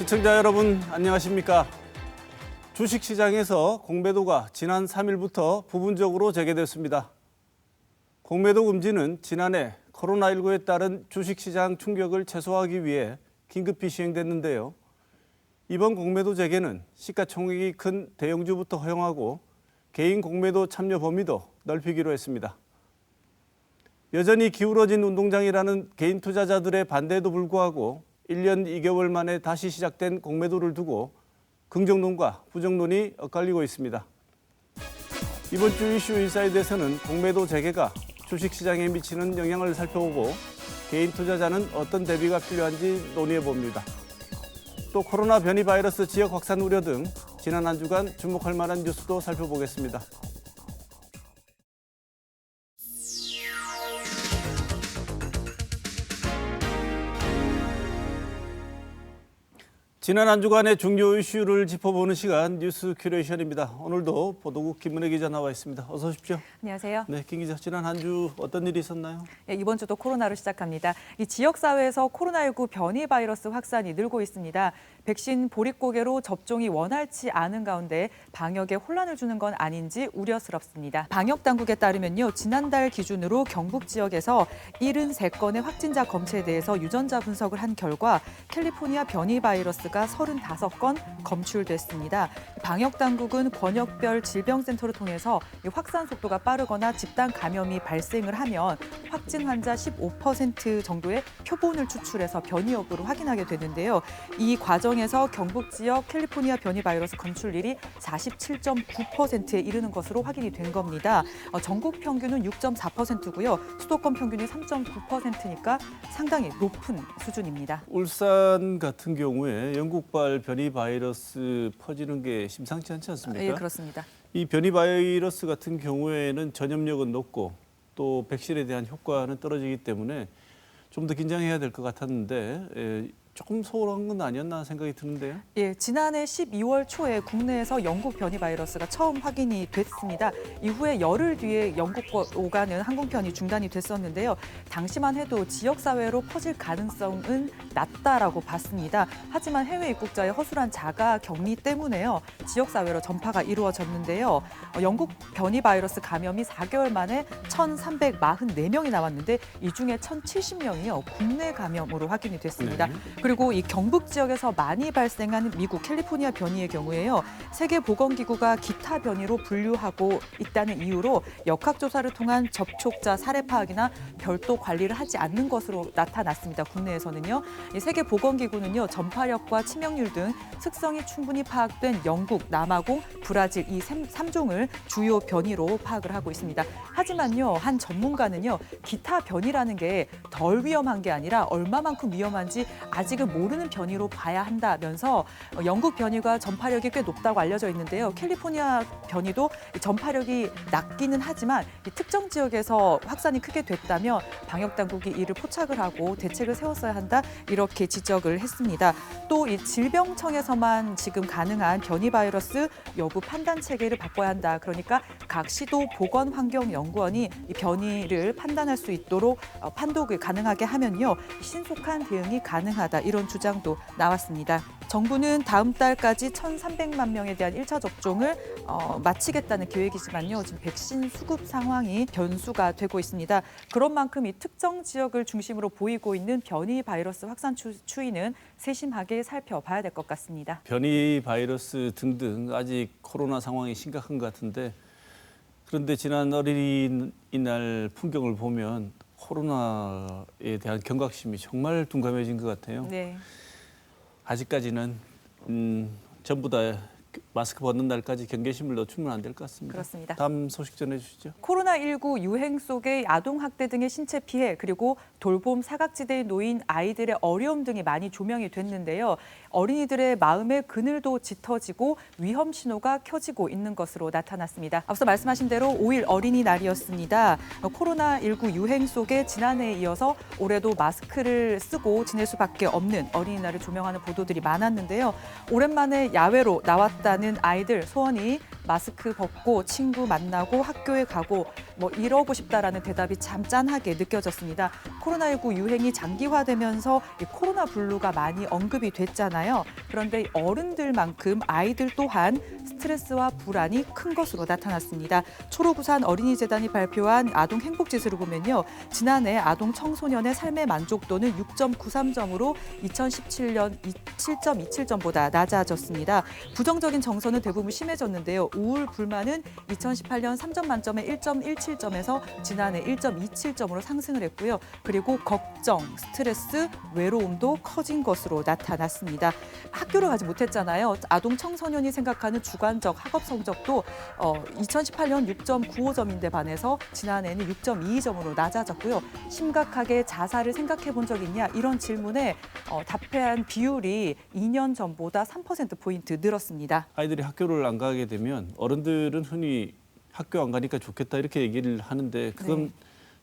시청자 여러분 안녕하십니까? 주식시장에서 공매도가 지난 3일부터 부분적으로 재개됐습니다. 공매도 금지는 지난해 코로나19에 따른 주식시장 충격을 최소화하기 위해 긴급히 시행됐는데요. 이번 공매도 재개는 시가총액이 큰 대형주부터 허용하고 개인 공매도 참여 범위도 넓히기로 했습니다. 여전히 기울어진 운동장이라는 개인 투자자들의 반대에도 불구하고 1년 2개월 만에 다시 시작된 공매도를 두고 긍정론과 부정론이 엇갈리고 있습니다. 이번 주 이슈 인사이드에서는 공매도 재개가 주식시장에 미치는 영향을 살펴보고 개인 투자자는 어떤 대비가 필요한지 논의해봅니다. 또 코로나 변이 바이러스 지역 확산 우려 등 지난 한 주간 주목할 만한 뉴스도 살펴보겠습니다. 지난 한 주간의 중요 이슈를 짚어보는 시간 뉴스 큐레이션입니다. 오늘도 보도국 김은혜 기자 나와 있습니다. 어서 오십시오. 안녕하세요. 네, 김 기자, 지난 한 주 어떤 일이 있었나요? 네, 이번 주도 코로나로 시작합니다. 이 지역사회에서 코로나19 변이 바이러스 확산이 늘고 있습니다. 백신 보릿고개로 접종이 원활치 않은 가운데 방역에 혼란을 주는 건 아닌지 우려스럽습니다. 방역당국에 따르면요, 지난달 기준으로 경북 지역에서 73건의 확진자 검체에 대해서 유전자 분석을 한 결과 캘리포니아 변이 바이러스가 35건 검출됐습니다. 방역당국은 권역별 질병센터를 통해서 확산 속도가 빠르거나 집단 감염이 발생을 하면 확진 환자 15% 정도의 표본을 추출해서 변이 여부를 확인하게 되는데요. 이 과정에서 경북 지역 캘리포니아 변이 바이러스 검출률이 47.9%에 이르는 것으로 확인이 된 겁니다. 전국 평균은 6.4%고요. 수도권 평균이 3.9%니까 상당히 높은 수준입니다. 울산 같은 경우에 영국발 변이 바이러스 퍼지는 게 심상치 않지 않습니까? 예, 그렇습니다. 이 변이 바이러스 같은 경우에는 전염력은 높고 또 백신에 대한 효과는 떨어지기 때문에 좀 더 긴장해야 될 것 같았는데 조금 소홀한 건 아니었나 생각이 드는데요. 예, 지난해 12월 초에 국내에서 영국 변이 바이러스가 처음 확인이 됐습니다. 이후에 열흘 뒤에 영국과 오가는 항공편이 중단이 됐었는데요. 당시만 해도 지역사회로 퍼질 가능성은 낮다라고 봤습니다. 하지만 해외 입국자의 허술한 자가 격리 때문에요, 지역사회로 전파가 이루어졌는데요. 영국 변이 바이러스 감염이 4개월 만에 1,344명이 나왔는데 이 중에 1,070명이요, 국내 감염으로 확인이 됐습니다. 네. 그리고 이 경북 지역에서 많이 발생한 미국 캘리포니아 변이의 경우에요, 세계보건기구가 기타 변이로 분류하고 있다는 이유로 역학조사를 통한 접촉자 사례 파악이나 별도 관리를 하지 않는 것으로 나타났습니다. 국내에서는요. 이 세계보건기구는요, 전파력과 치명률 등 특성이 충분히 파악된 영국, 남아공, 브라질 이 3종을 주요 변이로 파악을 하고 있습니다. 하지만요, 한 전문가는요, 기타 변이라는 게 덜 위험한 게 아니라 얼마만큼 위험한지 아직은 모르는 변이로 봐야 한다면서 영국 변이가 전파력이 꽤 높다고 알려져 있는데요. 캘리포니아 변이도 전파력이 낮기는 하지만 이 특정 지역에서 확산이 크게 됐다면 방역당국이 이를 포착을 하고 대책을 세웠어야 한다, 이렇게 지적을 했습니다. 또 이 질병청에서만 지금 가능한 변이 바이러스 여부 판단 체계를 바꿔야 한다. 그러니까 각 시도 보건환경연구원이 이 변이를 판단할 수 있도록 판독을 가능하게 하면요, 신속한 대응이 가능하다, 이런 주장도 나왔습니다. 정부는 다음 달까지 1,300만 명에 대한 1차 접종을 마치겠다는 계획이지만요, 지금 백신 수급 상황이 변수가 되고 있습니다. 그런 만큼 이 특정 지역을 중심으로 보이고 있는 변이 바이러스 확산 추이는 세심하게 살펴봐야 될 것 같습니다. 변이 바이러스 등등 아직 코로나 상황이 심각한 것 같은데, 그런데 지난 어린이날 풍경을 보면 코로나에 대한 경각심이 정말 둔감해진 것 같아요. 네. 아직까지는 전부 다 마스크 벗는 날까지 경계심을 넣으면 안 될 것 같습니다. 그렇습니다. 다음 소식 전해주시죠. 코로나19 유행 속의 아동학대 등의 신체 피해, 그리고 돌봄 사각지대에 놓인 아이들의 어려움 등이 많이 조명이 됐는데요. 어린이들의 마음의 그늘도 짙어지고 위험 신호가 켜지고 있는 것으로 나타났습니다. 앞서 말씀하신 대로 5일 어린이날이었습니다. 코로나19 유행 속에 지난해에 이어서 올해도 마스크를 쓰고 지낼 수밖에 없는 어린이날을 조명하는 보도들이 많았는데요. 오랜만에 야외로 나왔다는 아이들 소원이 마스크 벗고 친구 만나고 학교에 가고 뭐 이러고 싶다라는 대답이 참 짠하게 느껴졌습니다. 코로나19 유행이 장기화되면서 이 코로나 블루가 많이 언급이 됐잖아요. 그런데 어른들만큼 아이들 또한 스트레스와 불안이 큰 것으로 나타났습니다. 초록우산 어린이재단이 발표한 아동 행복지수를 보면요. 지난해 아동 청소년의 삶의 만족도는 6.93점으로 2017년 7.27점보다 낮아졌습니다. 부정적인 정서는 대부분 심해졌는데요. 우울, 불만은 2018년 3점 만점에 1.17점에서 지난해 1.27점으로 상승을 했고요. 그리고 걱정, 스트레스, 외로움도 커진 것으로 나타났습니다. 학교를 가지 못했잖아요. 아동 청소년이 생각하는 주관적 학업 성적도 2018년 6.95점인데 반해서 지난해는 6.22점으로 낮아졌고요. 심각하게 자살을 생각해 본 적 있냐? 이런 질문에 답한 비율이 2년 전보다 3%포인트 늘었습니다. 아이들이 학교를 안 가게 되면 어른들은 흔히 학교 안 가니까 좋겠다 이렇게 얘기를 하는데 그건 네.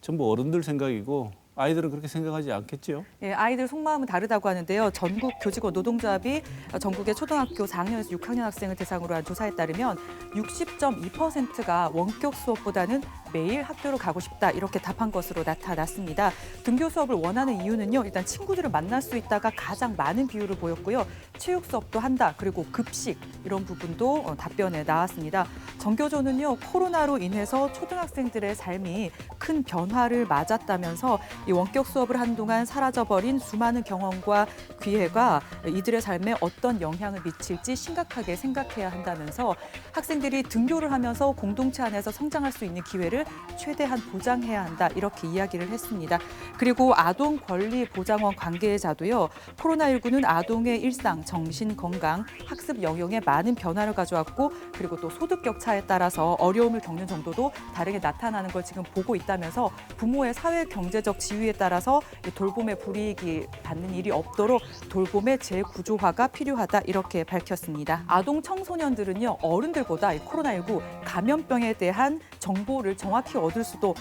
전부 어른들 생각이고 아이들은 그렇게 생각하지 않겠지요? 예, 아이들 속마음은 다르다고 하는데요. 전국 교직원 노동조합이 전국의 초등학교 4학년에서 6학년 학생을 대상으로 한 조사에 따르면 60.2%가 원격 수업보다는 매일 학교로 가고 싶다 이렇게 답한 것으로 나타났습니다. 등교 수업을 원하는 이유는요. 일단 친구들을 만날 수 있다가 가장 많은 비율을 보였고요. 체육 수업도 한다. 그리고 급식 이런 부분도 답변에 나왔습니다. 전교조는요. 코로나로 인해서 초등학생들의 삶이 큰 변화를 맞았다면서 이 원격 수업을 한동안 사라져버린 수많은 경험과 기회가 이들의 삶에 어떤 영향을 미칠지 심각하게 생각해야 한다면서 학생들이 등교를 하면서 공동체 안에서 성장할 수 있는 기회를 최대한 보장해야 한다 이렇게 이야기를 했습니다. 그리고 아동권리보장원 관계자도요. 코로나19는 아동의 일상, 정신, 건강, 학습 영역에 많은 변화를 가져왔고 그리고 또 소득 격차에 따라서 어려움을 겪는 정도도 다르게 나타나는 걸 지금 보고 있다면서 부모의 사회 경제적 지위에 따라서 돌봄의 불이익이 받는 일이 없도록 돌봄의 재구조화가 필요하다 이렇게 밝혔습니다. 아동 청소년들은요 어른들보다 이 코로나19 감염병에 대한 정보를 정확히 얻을 수도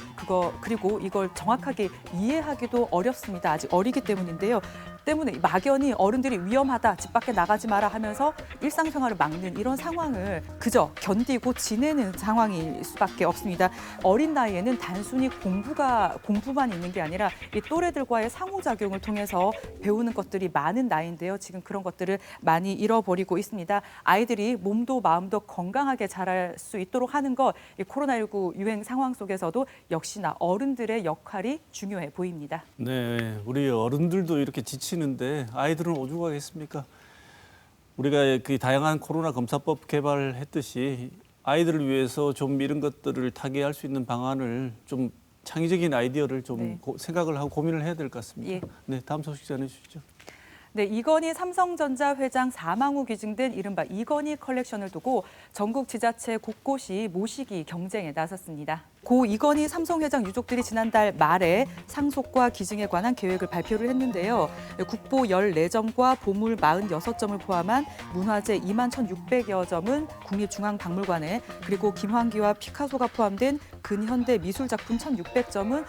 그리고 이걸 정확하게 이해하기도 어렵습니다. 아직 어리기 때문인데요. 때문에 막연히 어른들이 위험하다, 집 밖에 나가지 마라 하면서 일상생활을 막는 이런 상황을 그저 견디고 지내는 상황일 수밖에 없습니다. 어린 나이에는 단순히 공부만 있는 게 아니라 이 또래들과의 상호작용을 통해서 배우는 것들이 많은 나이인데요. 지금 그런 것들을 많이 잃어버리고 있습니다. 아이들이 몸도 마음도 건강하게 자랄 수 있도록 하는 것, 이 코로나19 유행 상황 속에서도 역시나 어른들의 역할이 중요해 보입니다. 네, 우리 어른들도 이렇게 지치는데 아이들은 오죽하겠습니까? 우리가 그 다양한 코로나 검사법 개발했듯이 아이들을 위해서 좀 이런 것들을 타개할 수 있는 방안을 좀 창의적인 아이디어를 좀 네. 생각을 하고 고민을 해야 될 것 같습니다. 예. 네, 다음 소식 전해주시죠. 네, 이건희 삼성전자 회장 사망 후 기증된 이른바 이건희 컬렉션을 두고 전국 지자체 곳곳이 모시기 경쟁에 나섰습니다. 고 이건희 삼성 회장 유족들이 지난달 말에 상속과 기증에 관한 계획을 발표를 했는데요. 국보 14점과 보물 46점을 포함한 문화재 21,600여 점은 국립중앙박물관에 그리고 김환기와 피카소가 포함된 근현대 미술작품 1,600점은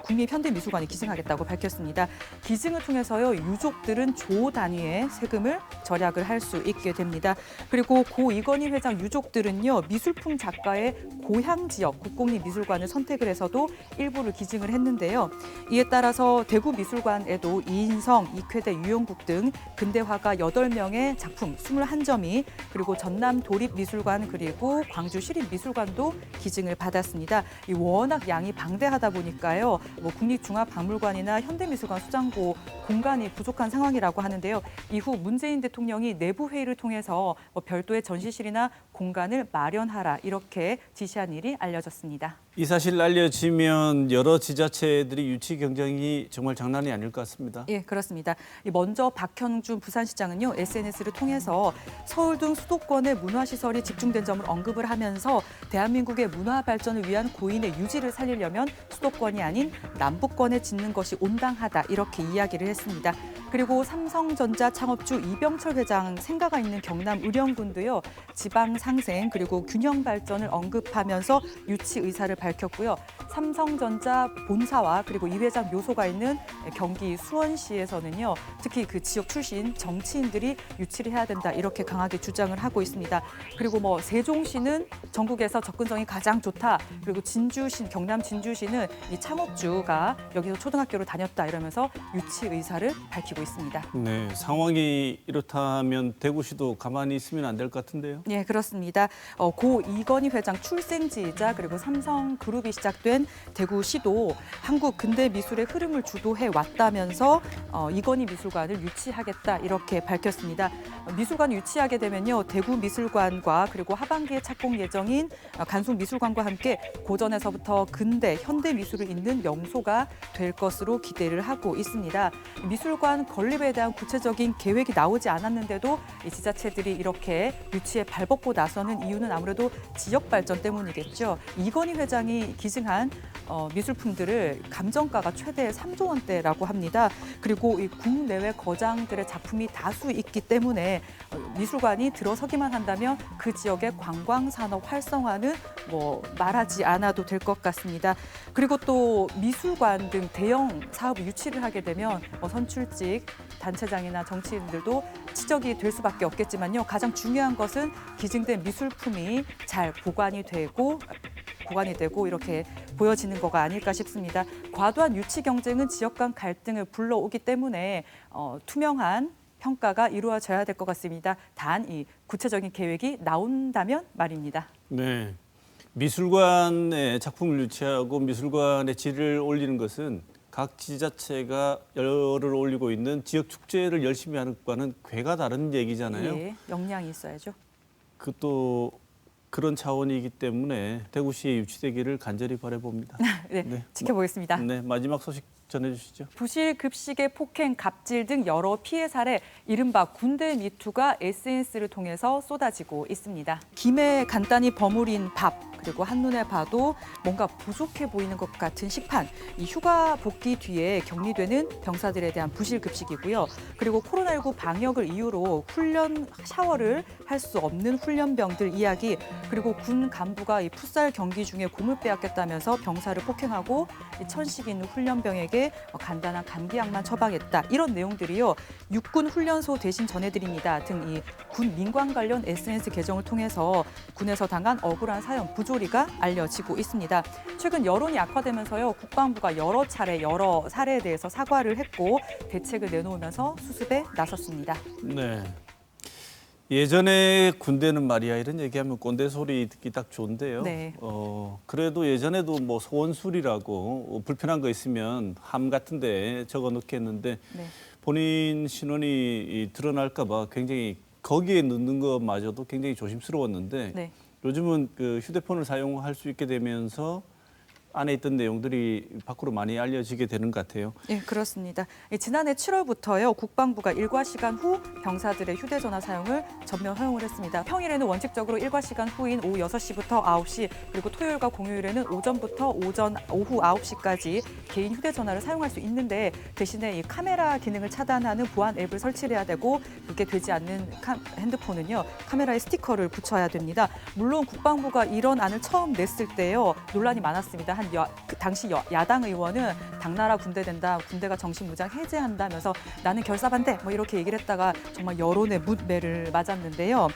국립현대미술관에 기증하겠다고 밝혔습니다. 기증을 통해서요 유족들은 조 단위의 세금을 절약을 할 수 있게 됩니다. 그리고 고 이건희 회장 유족들은요 미술품 작가의 고향 지역 국공립미술관을 선택을 해서도 일부를 기증을 했는데요. 이에 따라서 대구미술관에도 이인성, 이쾌대, 유영국 등 근대화가 8명의 작품 21점이 그리고 전남 도립미술관 그리고 광주 시립미술관도 기증을 받았습니다. 이 워낙 양이 방대하다 보니까요. 국립중앙박물관이나 현대미술관 수장고 공간이 부족한 상황이라고 하는데요. 이후 문재인 대통령이 내부 회의를 통해서 별도의 전시실이나 공간을 마련하라 이렇게 지시한 일이 알려졌습니다. 이 사실 알려지면 여러 지자체들이 유치 경쟁이 정말 장난이 아닐 것 같습니다. 예, 그렇습니다. 먼저 박형준 부산시장은요 SNS를 통해서 서울 등 수도권의 문화시설이 집중된 점을 언급을 하면서 대한민국의 문화 발전을 위한 고인의 유지를 살리려면 수도권이 아닌 남부권에 짓는 것이 온당하다 이렇게 이야기를 했습니다. 그리고 삼성전자 창업주 이병철 회장 생가가 있는 경남 의령군도요. 지방 상생 그리고 균형 발전을 언급하면서 유치 의사를 밝혔고요. 삼성전자 본사와 그리고 이 회장 묘소가 있는 경기 수원시에서는요. 특히 그 지역 출신 정치인들이 유치를 해야 된다 이렇게 강하게 주장을 하고 있습니다. 그리고 뭐 세종시는 전국에서 접근성이 가장 좋다. 그리고 진주시, 경남 진주시는 이 창업주가 여기서 초등학교를 다녔다 이러면서 유치 의사를 밝히고 있습니다. 네, 상황이 이렇다면 대구시도 가만히 있으면 안 될 것 같은데요. 네, 그렇습니다. 고 이건희 회장 출생지이자 그리고 삼성그룹이 시작된 대구시도 한국 근대 미술의 흐름을 주도해 왔다면서 이건희 미술관을 유치하겠다 이렇게 밝혔습니다. 미술관을 유치하게 되면요, 대구 미술관과 그리고 하반기에 착공 예정인 간송 미술관과 함께 고전에서부터 근대, 현대 미술을 잇는 명소가 될 것으로 기대를 하고 있습니다. 미술관 건립에 대한 구체적인 계획이 나오지 않았는데도 이 지자체들이 이렇게 유치에 발벗고 나서는 이유는 아무래도 지역 발전 때문이겠죠. 이건희 회장이 기증한 미술품들을 감정가가 최대 3조 원대라고 합니다. 그리고 이 국내외 거장들의 작품이 다수 있기 때문에 미술관이 들어서기만 한다면 그 지역의 관광 산업 활성화는 뭐 말하지 않아도 될 것 같습니다. 그리고 또 미술관 등 대형 사업 유치를 하게 되면 선출직 단체장이나 정치인들도 지적이 될 수밖에 없겠지만요. 가장 중요한 것은 기증된 미술품이 잘 보관이 되고 이렇게 보여지는 거가 아닐까 싶습니다. 과도한 유치 경쟁은 지역 간 갈등을 불러오기 때문에 투명한 평가가 이루어져야 될 것 같습니다. 단 이 구체적인 계획이 나온다면 말입니다. 네, 미술관에 작품을 유치하고 미술관의 질을 올리는 것은 각 지자체가 열을 올리고 있는 지역 축제를 열심히 하는 것과는 괴가 다른 얘기잖아요. 예, 역량이 있어야죠. 그것도 그런 차원이기 때문에 대구시에 유치되기를 간절히 바라봅니다. 네, 네, 지켜보겠습니다. 네, 마지막 소식 전해주시죠. 부실 급식의 폭행, 갑질 등 여러 피해 사례, 이른바 군대 미투가 SNS를 통해서 쏟아지고 있습니다. 김에 간단히 버무린 밥, 그리고 한눈에 봐도 뭔가 부족해 보이는 것 같은 식판, 이 휴가 복귀 뒤에 격리되는 병사들에 대한 부실 급식이고요. 그리고 코로나19 방역을 이유로 훈련 샤워를 할 수 없는 훈련병들 이야기, 그리고 군 간부가 이 풋살 경기 중에 곰을 빼앗겼다면서 병사를 폭행하고 천식 있는 훈련병에게 간단한 감기약만 처방했다. 이런 내용들이요. 육군 훈련소 대신 전해드립니다 등 이 군 민관 관련 SNS 계정을 통해서 군에서 당한 억울한 사연, 부조리가 알려지고 있습니다. 최근 여론이 악화되면서요. 국방부가 여러 차례 여러 사례에 대해서 사과를 했고 대책을 내놓으면서 수습에 나섰습니다. 네. 예전에 군대는 말이야 이런 얘기하면 꼰대 소리 듣기 딱 좋은데요. 네. 그래도 예전에도 뭐 소원술이라고 불편한 거 있으면 함 같은데 적어 놓겠는데 네. 본인 신원이 드러날까 봐 굉장히 거기에 넣는 것마저도 굉장히 조심스러웠는데 네. 요즘은 그 휴대폰을 사용할 수 있게 되면서 안에 있던 내용들이 밖으로 많이 알려지게 되는 것 같아요. 네, 그렇습니다. 지난해 7월부터요. 국방부가 일과 시간 후 병사들의 휴대전화 사용을 전면 허용을 했습니다. 평일에는 원칙적으로 일과 시간 후인 오후 6시부터 9시, 그리고 토요일과 공휴일에는 오전부터 오후 9시까지 개인 휴대전화를 사용할 수 있는데 대신에 이 카메라 기능을 차단하는 보안 앱을 설치를 해야 되고 그게 되지 않는 핸드폰은요. 카메라에 스티커를 붙여야 됩니다. 물론 국방부가 이런 안을 처음 냈을 때요. 논란이 많았습니다. 그 당시 야당 의원은 당나라 군대 된다, 군대가 정신무장 해제한다면서 나는 결사반대 뭐 이렇게 얘기를 했다가 정말 여론의 묻매를 맞았는데요.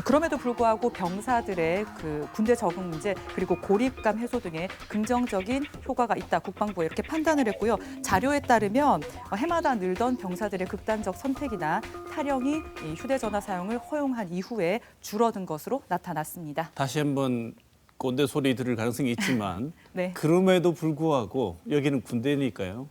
그럼에도 불구하고 병사들의 그 군대 적응 문제 그리고 고립감 해소 등의 긍정적인 효과가 있다. 국방부가 이렇게 판단을 했고요. 자료에 따르면 해마다 늘던 병사들의 극단적 선택이나 탈영이 이 휴대전화 사용을 허용한 이후에 줄어든 것으로 나타났습니다. 다시 한번 꼰대 소리 들을 가능성이 있지만 네. 그럼에도 불구하고 여기는 군대니까요.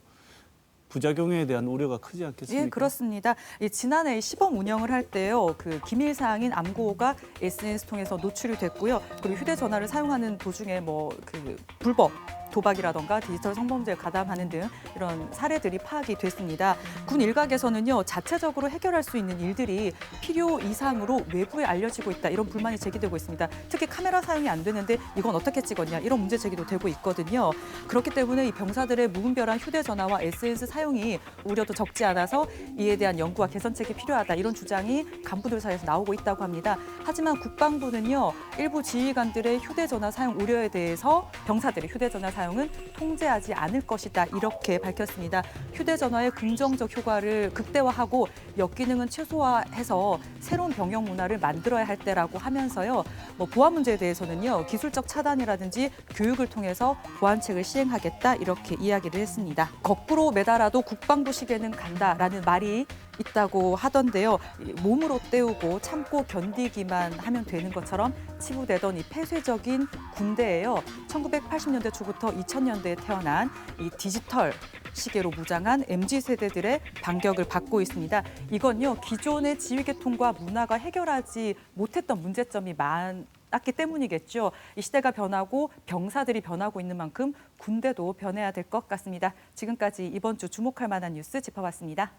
부작용에 대한 우려가 크지 않겠습니까? 예, 그렇습니다. 지난해 시범 운영을 할 때요, 그 기밀 사항인 암구호가 SNS 통해서 노출이 됐고요. 그리고 휴대전화를 사용하는 도중에 뭐 그 불법 도박이라던가 디지털 성범죄에 가담하는 등 이런 사례들이 파악이 됐습니다. 군 일각에서는요, 자체적으로 해결할 수 있는 일들이 필요 이상으로 외부에 알려지고 있다, 이런 불만이 제기되고 있습니다. 특히 카메라 사용이 안 되는데 이건 어떻게 찍었냐, 이런 문제 제기도 되고 있거든요. 그렇기 때문에 이 병사들의 무분별한 휴대전화와 SNS 사용이 우려도 적지 않아서 이에 대한 연구와 개선책이 필요하다, 이런 주장이 간부들 사이에서 나오고 있다고 합니다. 하지만 국방부는요, 일부 지휘관들의 휴대전화 사용 우려에 대해서 병사들의 휴대전화 사용은 통제하지 않을 것이다, 이렇게 밝혔습니다. 휴대전화의 긍정적 효과를 극대화하고 역기능은 최소화해서 새로운 병영 문화를 만들어야 할 때라고 하면서요, 보안 문제에 대해서는요, 기술적 차단이라든지 교육을 통해서 보안책을 시행하겠다, 이렇게 이야기를 했습니다. 거꾸로 매달아도 국방부 시계는 간다라는 말이 있다고 하던데요. 몸으로 때우고 참고 견디기만 하면 되는 것처럼 치부되던 이 폐쇄적인 군대예요. 1980년대 초부터 2000년대에 태어난 이 디지털 시계로 무장한 MZ세대들의 반격을 받고 있습니다. 이건요, 기존의 지휘계통과 문화가 해결하지 못했던 문제점이 많았기 때문이겠죠. 이 시대가 변하고 병사들이 변하고 있는 만큼 군대도 변해야 될 것 같습니다. 지금까지 이번 주 주목할 만한 뉴스 짚어봤습니다.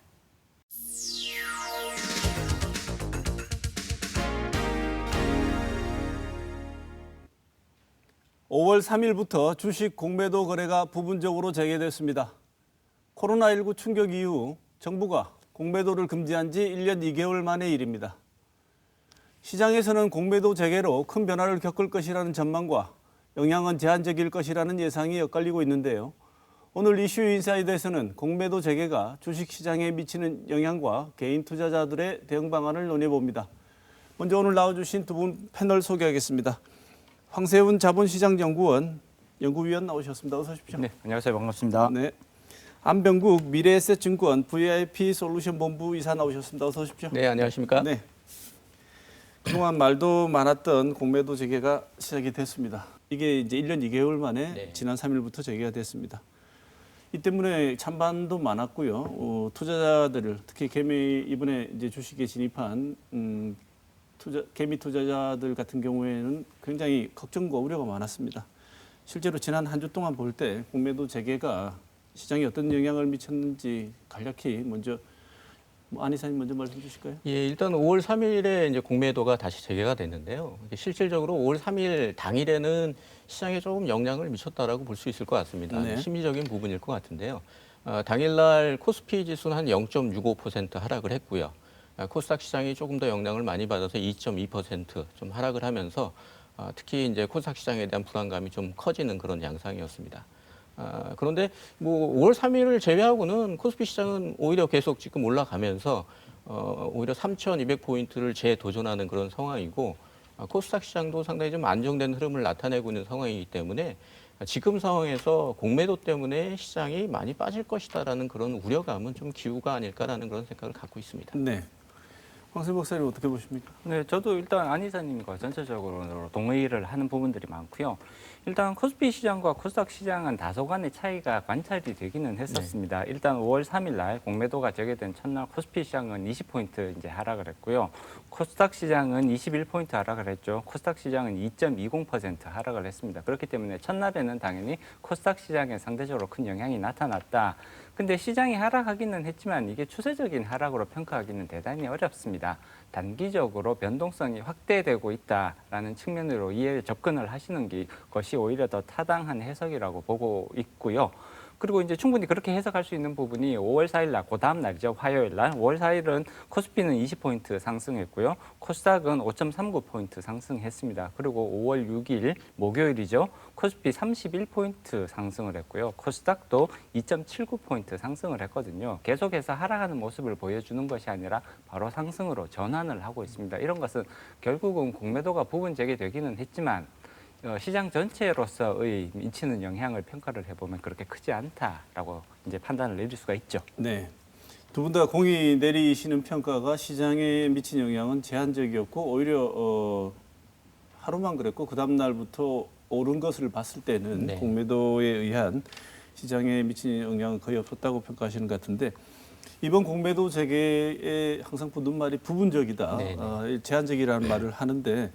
(5월 3일부터) 주식 공매도 거래가 부분적으로 재개됐습니다. 코로나19 충격 이후 정부가 공매도를 금지한 지 1년 2개월 만의 일입니다. 시장에서는 공매도 재개로 큰 변화를 겪을 것이라는 전망과 영향은 제한적일 것이라는 예상이 엇갈리고 있는데요. 오늘 이슈 인사이드에서는 공매도 재개가 주식시장에 미치는 영향과 개인 투자자들의 대응 방안을 논해봅니다. 먼저 오늘 나와주신 두 분 패널 소개하겠습니다. 황세훈 자본시장연구원 연구위원 나오셨습니다. 어서 오십시오. 네, 안녕하세요. 반갑습니다. 네. 안병국 미래에셋증권 VIP 솔루션 본부 이사 나오셨습니다. 어서 오십시오. 네, 안녕하십니까? 네. 그동안 말도 많았던 공매도 재개가 시작이 됐습니다. 이게 이제 1년 2개월 만에 네. 지난 3일부터 재개가 됐습니다. 이 때문에 찬반도 많았고요. 투자자들, 특히 개미 이번에 이제 주식에 진입한 개미 투자자들 같은 경우에는 굉장히 걱정과 우려가 많았습니다. 실제로 지난 한 주 동안 볼 때 공매도 재개가 시장에 어떤 영향을 미쳤는지 간략히 먼저 안 이사님 먼저 말씀 주실까요? 예, 일단 5월 3일에 이제 공매도가 다시 재개가 됐는데요. 실질적으로 5월 3일 당일에는 시장에 조금 영향을 미쳤다라고 볼 수 있을 것 같습니다. 네. 심리적인 부분일 것 같은데요. 당일날 코스피 지수는 한 0.65% 하락을 했고요. 코스닥 시장이 조금 더 영향을 많이 받아서 2.2% 하락을 하면서 특히 이제 코스닥 시장에 대한 불안감이 좀 커지는 그런 양상이었습니다. 그런데 뭐 5월 3일을 제외하고는 코스피 시장은 오히려 계속 지금 올라가면서 오히려 3,200포인트를 재도전하는 그런 상황이고 코스닥 시장도 상당히 좀 안정된 흐름을 나타내고 있는 상황이기 때문에 지금 상황에서 공매도 때문에 시장이 많이 빠질 것이다라는 그런 우려감은 좀 기우가 아닐까라는 그런 생각을 갖고 있습니다. 네. 황세훈 박사님 어떻게 보십니까? 네, 저도 일단 안 이사님과 전체적으로 동의를 하는 부분들이 많고요. 일단 코스피 시장과 코스닥 시장은 다소간의 차이가 관찰이 되기는 했었습니다. 일단 5월 3일 날 공매도가 재개된 첫날 코스피 시장은 20포인트 이제 하락을 했고요. 코스닥 시장은 21포인트 하락을 했죠. 코스닥 시장은 2.20% 하락을 했습니다. 그렇기 때문에 첫날에는 당연히 코스닥 시장에 상대적으로 큰 영향이 나타났다. 근데 시장이 하락하기는 했지만 이게 추세적인 하락으로 평가하기는 대단히 어렵습니다. 단기적으로 변동성이 확대되고 있다라는 측면으로 접근을 하시는 것이 오히려 더 타당한 해석이라고 보고 있고요. 그리고 이제 충분히 그렇게 해석할 수 있는 부분이 5월 4일 날, 그 다음 날이죠. 화요일 날. 5월 4일은 코스피는 20포인트 상승했고요. 코스닥은 5.39포인트 상승했습니다. 그리고 5월 6일 목요일이죠. 코스피 31포인트 상승을 했고요. 코스닥도 2.79포인트 상승을 했거든요. 계속해서 하락하는 모습을 보여주는 것이 아니라 바로 상승으로 전환을 하고 있습니다. 이런 것은 결국은 공매도가 부분 재개되기는 했지만 시장 전체로서의 미치는 영향을 평가를 해보면 그렇게 크지 않다라고 이제 판단을 내릴 수가 있죠. 네. 두 분 다 공이 내리시는 평가가 시장에 미친 영향은 제한적이었고 오히려 하루만 그랬고 그 다음 날부터 오른 것을 봤을 때는 네. 공매도에 의한 시장에 미친 영향은 거의 없었다고 평가하시는 것 같은데 이번 공매도 재개에 항상 붙는 말이 부분적이다, 네, 네. 제한적이라는 말을 하는데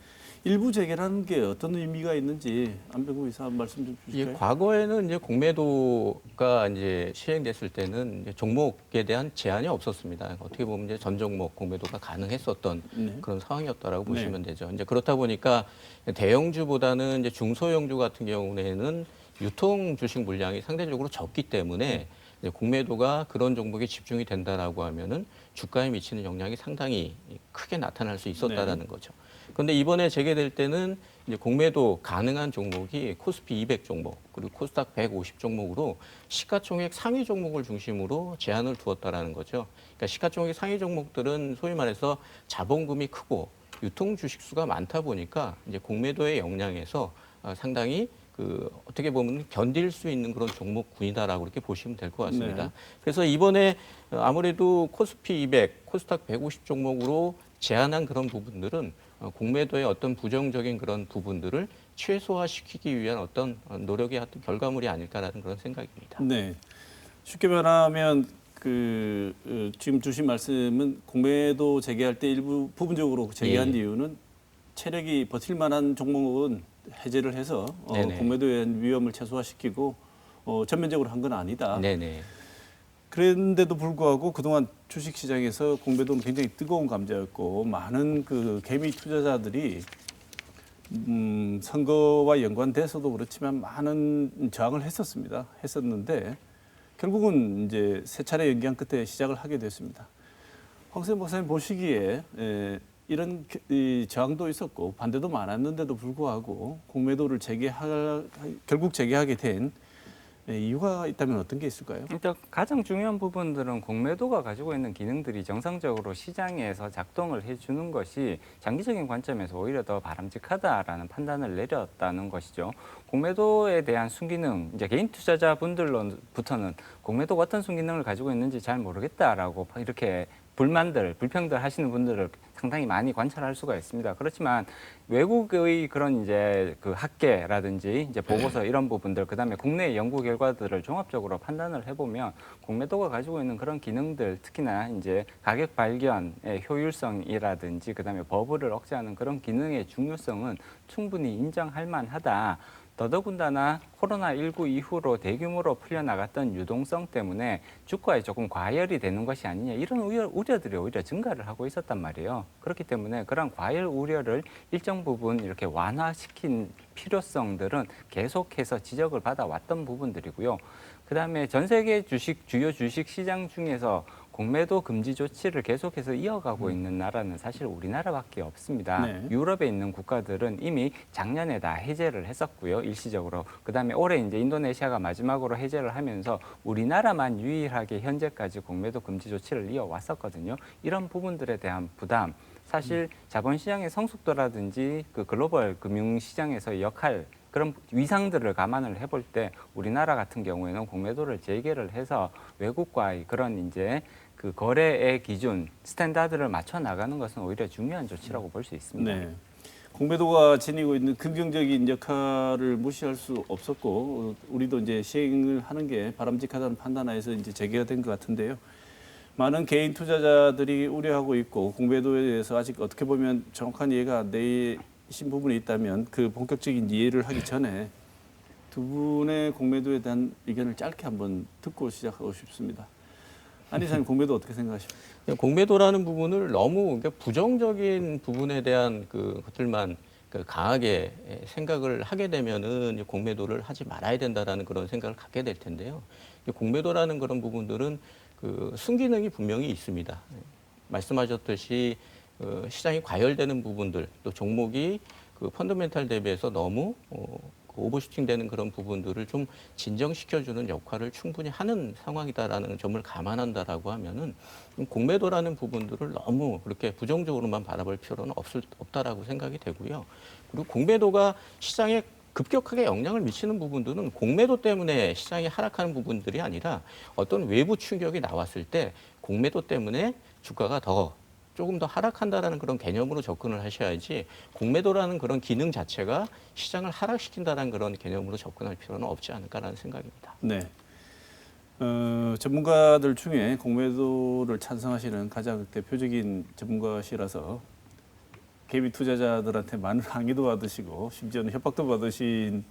일부 재개라는 게 어떤 의미가 있는지 안병구 이사 말씀 좀 예, 주실까요? 과거에는 이제 공매도가 이제 시행됐을 때는 이제 종목에 대한 제한이 없었습니다. 어떻게 보면 이제 전 종목 공매도가 가능했었던 네. 그런 상황이었다라고 네. 보시면 되죠. 이제 그렇다 보니까 대형주보다는 이제 중소형주 같은 경우에는 유통 주식 물량이 상대적으로 적기 때문에 이제 공매도가 그런 종목에 집중이 된다라고 하면은 주가에 미치는 영향이 상당히 크게 나타날 수 있었다라는 거죠. 그런데 이번에 재개될 때는 이제 공매도 가능한 종목이 코스피 200 종목 그리고 코스닥 150 종목으로 시가총액 상위 종목을 중심으로 제한을 두었다라는 거죠. 그러니까 시가총액 상위 종목들은 소위 말해서 자본금이 크고 유통 주식 수가 많다 보니까 이제 공매도의 영향에서 상당히 그 어떻게 보면 견딜 수 있는 그런 종목군이다라고 이렇게 보시면 될 것 같습니다. 네. 그래서 이번에 아무래도 코스피 200, 코스닥 150 종목으로 제한한 그런 부분들은 공매도의 어떤 부정적인 그런 부분들을 최소화시키기 위한 어떤 노력의 어떤 결과물이 아닐까라는 그런 생각입니다. 네. 쉽게 말하면 지금 주신 말씀은 공매도 재개할 때 일부 부분적으로 재개한 예. 이유는 체력이 버틸 만한 종목은 해제를 해서 네네. 공매도에 대한 위험을 최소화시키고 전면적으로 한 건 아니다. 네네. 그런데도 불구하고 그동안 주식시장에서 공매도는 굉장히 뜨거운 감자였고 많은 그 개미 투자자들이 선거와 연관돼서도 그렇지만 많은 저항을 했었는데 결국은 이제 세 차례 연기한 끝에 시작을 하게 됐습니다. 황세현 박사님 보시기에 이런 이 저항도 있었고 반대도 많았는데도 불구하고 공매도를 결국 재개하게 된 이유가 있다면 어떤 게 있을까요? 일단 가장 중요한 부분들은 공매도가 가지고 있는 기능들이 정상적으로 시장에서 작동을 해주는 것이 장기적인 관점에서 오히려 더 바람직하다라는 판단을 내렸다는 것이죠. 공매도에 대한 순기능, 이제 개인 투자자분들로부터는 공매도가 어떤 순기능을 가지고 있는지 잘 모르겠다라고 이렇게 불평들 하시는 분들을 상당히 많이 관찰할 수가 있습니다. 그렇지만 외국의 그런 이제 그 학계라든지 이제 보고서 이런 부분들, 그다음에 국내 연구 결과들을 종합적으로 판단을 해보면 공매도가 가지고 있는 그런 기능들, 특히나 이제 가격 발견의 효율성이라든지 그다음에 버블을 억제하는 그런 기능의 중요성은 충분히 인정할 만하다. 더더군다나 코로나19 이후로 대규모로 풀려나갔던 유동성 때문에 주가에 조금 과열이 되는 것이 아니냐 이런 우려들이 오히려 증가를 하고 있었단 말이에요. 그렇기 때문에 그런 과열 우려를 일정 부분 이렇게 완화시킨 필요성들은 계속해서 지적을 받아왔던 부분들이고요. 그다음에 전 세계 주요 주식 시장 중에서 공매도 금지 조치를 계속해서 이어가고 있는 나라는 사실 우리나라밖에 없습니다. 네. 유럽에 있는 국가들은 이미 작년에 다 해제를 했었고요, 일시적으로. 그다음에 올해 이제 인도네시아가 마지막으로 해제를 하면서 우리나라만 유일하게 현재까지 공매도 금지 조치를 이어왔었거든요. 이런 부분들에 대한 부담, 사실 자본시장의 성숙도라든지 그 글로벌 금융시장에서의 역할, 그런 위상들을 감안을 해볼 때 우리나라 같은 경우에는 공매도를 재개를 해서 외국과의 그런 이제 그 거래의 기준, 스탠다드를 맞춰 나가는 것은 오히려 중요한 조치라고 볼 수 있습니다. 네. 공매도가 지니고 있는 긍정적인 역할을 무시할 수 없었고 우리도 이제 시행을 하는 게 바람직하다는 판단하에서 이제 재개가 된 것 같은데요. 많은 개인 투자자들이 우려하고 있고 공매도에 대해서 아직 어떻게 보면 정확한 이해가 안 되신 부분이 있다면 그 본격적인 이해를 하기 전에 두 분의 공매도에 대한 의견을 짧게 한번 듣고 시작하고 싶습니다. 안 이사님 공매도 어떻게 생각하십니까? 공매도라는 부분을 너무 부정적인 부분에 대한 것들만 강하게 생각을 하게 되면은 공매도를 하지 말아야 된다라는 그런 생각을 갖게 될 텐데요. 공매도라는 그런 부분들은 순기능이 분명히 있습니다. 말씀하셨듯이 시장이 과열되는 부분들, 또 종목이 펀더멘탈 대비해서 너무 오버슈팅되는 그런 부분들을 좀 진정시켜주는 역할을 충분히 하는 상황이다라는 점을 감안한다라고 하면은 공매도라는 부분들을 너무 그렇게 부정적으로만 바라볼 필요는 없다라고 생각이 되고요. 그리고 공매도가 시장에 급격하게 영향을 미치는 부분들은 공매도 때문에 시장이 하락하는 부분들이 아니라 어떤 외부 충격이 나왔을 때 공매도 때문에 주가가 조금 더 하락한다라는 그런 개념으로 접근을 하셔야지 공매도라는 그런 기능 자체가 시장을 하락시킨다는 그런 개념으로 접근할 필요는 없지 않을까라는 생각입니다. 네. 전문가들 중에 공매도를 찬성하시는 가장 대표적인 전문가시라서 개미 투자자들한테 많은 항의도 받으시고 심지어는 협박도 받으신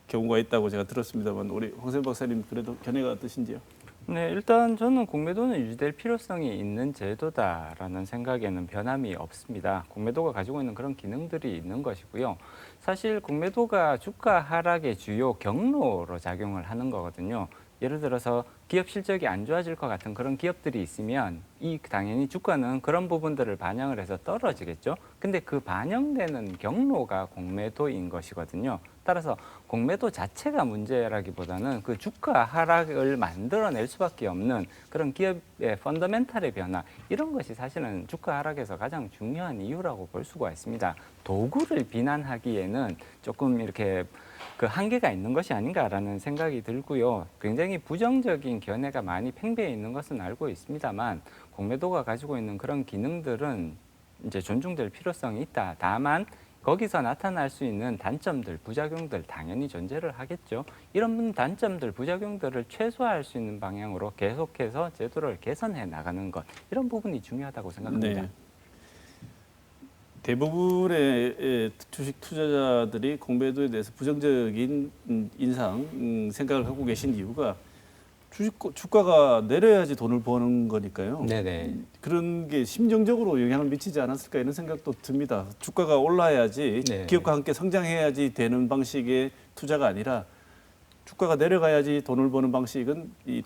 경우가 있다고 제가 들었습니다만 우리 황세현 박사님 그래도 견해가 어떠신지요? 네, 일단 저는 공매도는 유지될 필요성이 있는 제도다라는 생각에는 변함이 없습니다. 공매도가 가지고 있는 그런 기능들이 있는 것이고요. 사실 공매도가 주가 하락의 주요 경로로 작용을 하는 거거든요. 예를 들어서 기업 실적이 안 좋아질 것 같은 그런 기업들이 있으면 당연히 주가는 그런 부분들을 반영을 해서 떨어지겠죠. 근데 그 반영되는 경로가 공매도인 것이거든요. 따라서 공매도 자체가 문제라기보다는 그 주가 하락을 만들어낼 수밖에 없는 그런 기업의 펀더멘탈의 변화, 이런 것이 사실은 주가 하락에서 가장 중요한 이유라고 볼 수가 있습니다. 도구를 비난하기에는 조금 이렇게 그 한계가 있는 것이 아닌가라는 생각이 들고요. 굉장히 부정적인 견해가 많이 팽배해 있는 것은 알고 있습니다만 공매도가 가지고 있는 그런 기능들은 이제 존중될 필요성이 있다. 다만 거기서 나타날 수 있는 단점들, 부작용들 당연히 존재를 하겠죠. 이런 단점들, 부작용들을 최소화할 수 있는 방향으로 계속해서 제도를 개선해 나가는 것, 이런 부분이 중요하다고 생각합니다. 네. 대부분의 주식 투자자들이 공매도에 대해서 부정적인 생각을 하고 계신 이유가 주가가 내려야지 돈을 버는 거니까요. 네네. 그런 게 심정적으로 영향을 미치지 않았을까 이런 생각도 듭니다. 주가가 올라야지 네. 기업과 함께 성장해야지 되는 방식의 투자가 아니라 주가가 내려가야지 돈을 버는 방식은 이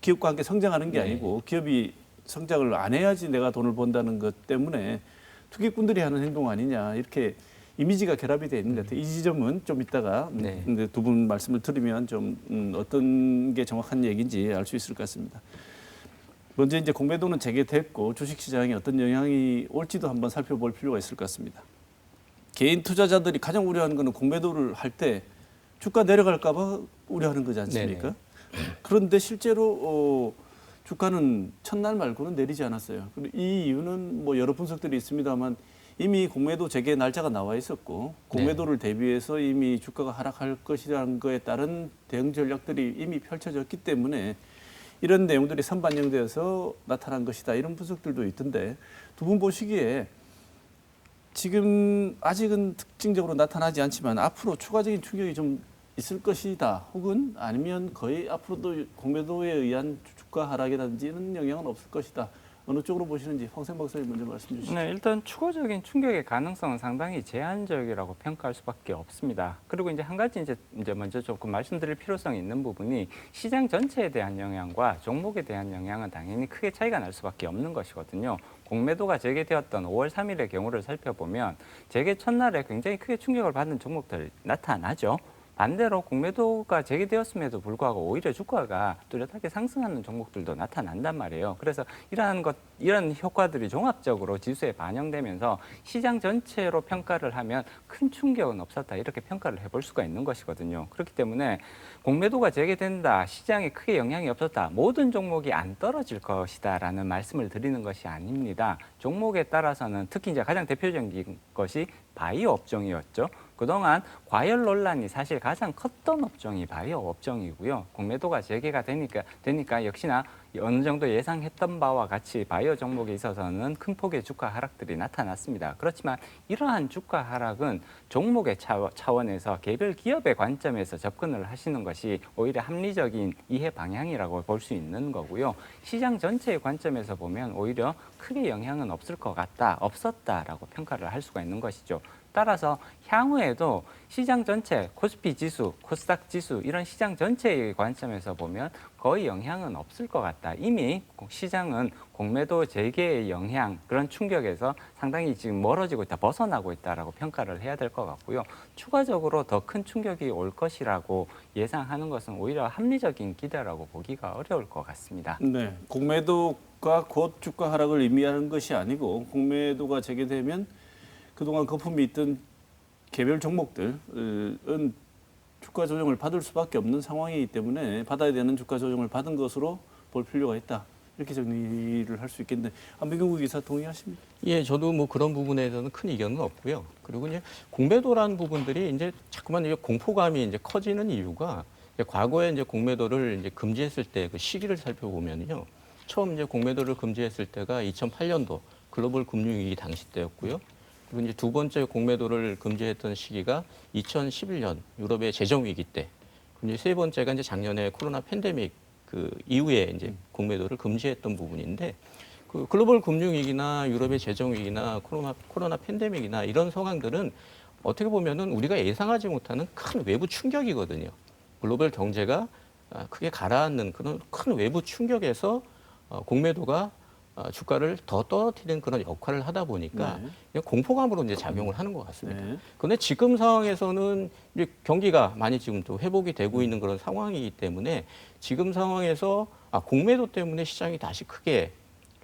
기업과 함께 성장하는 게 네. 아니고 기업이 성장을 안 해야지 내가 돈을 번다는 것 때문에 투기꾼들이 하는 행동 아니냐 이렇게 이미지가 결합이 되어 있는 것 같아요. 이 지점은 좀 이따가 네. 두 분 말씀을 들으면 좀 어떤 게 정확한 얘기인지 알 수 있을 것 같습니다. 먼저 이제 공매도는 재개됐고 주식시장에 어떤 영향이 올지도 한번 살펴볼 필요가 있을 것 같습니다. 개인 투자자들이 가장 우려하는 것은 공매도를 할 때 주가 내려갈까 봐 우려하는 거지 않습니까? 그런데 실제로 주가는 첫날 말고는 내리지 않았어요. 이 이유는 뭐 여러 분석들이 있습니다만 이미 공매도 재개 날짜가 나와 있었고 공매도를 대비해서 이미 주가가 하락할 것이라는 거에 따른 대응 전략들이 이미 펼쳐졌기 때문에 이런 내용들이 선반영되어서 나타난 것이다. 이런 분석들도 있던데 두 분 보시기에 지금 아직은 특징적으로 나타나지 않지만 앞으로 추가적인 충격이 좀 있을 것이다. 혹은 아니면 거의 앞으로도 공매도에 의한 주가 하락이라든지는 영향은 없을 것이다. 어느 쪽으로 보시는지 황세현 박사님 먼저 말씀 주시죠. 네, 일단 추가적인 충격의 가능성은 상당히 제한적이라고 평가할 수밖에 없습니다. 그리고 이제 한 가지 이제 먼저 조금 말씀드릴 필요성이 있는 부분이 시장 전체에 대한 영향과 종목에 대한 영향은 당연히 크게 차이가 날 수밖에 없는 것이거든요. 공매도가 재개되었던 5월 3일의 경우를 살펴보면 재개 첫날에 굉장히 크게 충격을 받은 종목들 나타나죠. 반대로 공매도가 재개되었음에도 불구하고 오히려 주가가 뚜렷하게 상승하는 종목들도 나타난단 말이에요. 그래서 이런 효과들이 종합적으로 지수에 반영되면서 시장 전체로 평가를 하면 큰 충격은 없었다. 이렇게 평가를 해볼 수가 있는 것이거든요. 그렇기 때문에 공매도가 재개된다, 시장에 크게 영향이 없었다, 모든 종목이 안 떨어질 것이다라는 말씀을 드리는 것이 아닙니다. 종목에 따라서는 특히 이제 가장 대표적인 것이 바이오 업종이었죠. 그동안 과열 논란이 사실 가장 컸던 업종이 바이오 업종이고요. 공매도가 재개가 되니까 역시나 어느 정도 예상했던 바와 같이 바이오 종목에 있어서는 큰 폭의 주가 하락들이 나타났습니다. 그렇지만 이러한 주가 하락은 종목의 차원에서 개별 기업의 관점에서 접근을 하시는 것이 오히려 합리적인 이해 방향이라고 볼 수 있는 거고요. 시장 전체의 관점에서 보면 오히려 크게 영향은 없을 것 같다, 없었다라고 평가를 할 수가 있는 것이죠. 따라서 향후에도 시장 전체, 코스피 지수, 코스닥 지수 이런 시장 전체의 관점에서 보면 거의 영향은 없을 것 같다. 이미 시장은 공매도 재개의 영향, 그런 충격에서 상당히 지금 멀어지고 있다, 벗어나고 있다라고 평가를 해야 될 것 같고요. 추가적으로 더 큰 충격이 올 것이라고 예상하는 것은 오히려 합리적인 기대라고 보기가 어려울 것 같습니다. 네, 공매도가 곧 주가 하락을 의미하는 것이 아니고 공매도가 재개되면 그동안 거품이 있던 개별 종목들은 주가 조정을 받을 수밖에 없는 상황이기 때문에 받아야 되는 주가 조정을 받은 것으로 볼 필요가 있다. 이렇게 정리를 할 수 있겠는데 안민경 기사 동의하십니까? 예, 저도 뭐 그런 부분에 대해서는 큰 이견은 없고요. 그리고 이제 공매도라는 부분들이 이제 자꾸만 이제 공포감이 이제 커지는 이유가 이제 과거에 이제 공매도를 이제 금지했을 때 그 시기를 살펴보면요. 처음 이제 공매도를 금지했을 때가 2008년도 글로벌 금융위기 당시 때였고요. 그리고 이제 두 번째 공매도를 금지했던 시기가 2011년 유럽의 재정위기 때. 그리고 이제 세 번째가 이제 작년에 코로나 팬데믹 그 이후에 이제 공매도를 금지했던 부분인데 그 글로벌 금융위기나 유럽의 재정위기나 코로나 팬데믹이나 이런 상황들은 어떻게 보면은 우리가 예상하지 못하는 큰 외부 충격이거든요. 글로벌 경제가 크게 가라앉는 그런 큰 외부 충격에서 공매도가 주가를 더 떨어뜨리는 그런 역할을 하다 보니까 그냥 공포감으로 이제 작용을 하는 것 같습니다. 그런데 지금 상황에서는 이제 경기가 많이 지금 또 회복이 되고 있는 그런 상황이기 때문에 지금 상황에서 공매도 때문에 시장이 다시 크게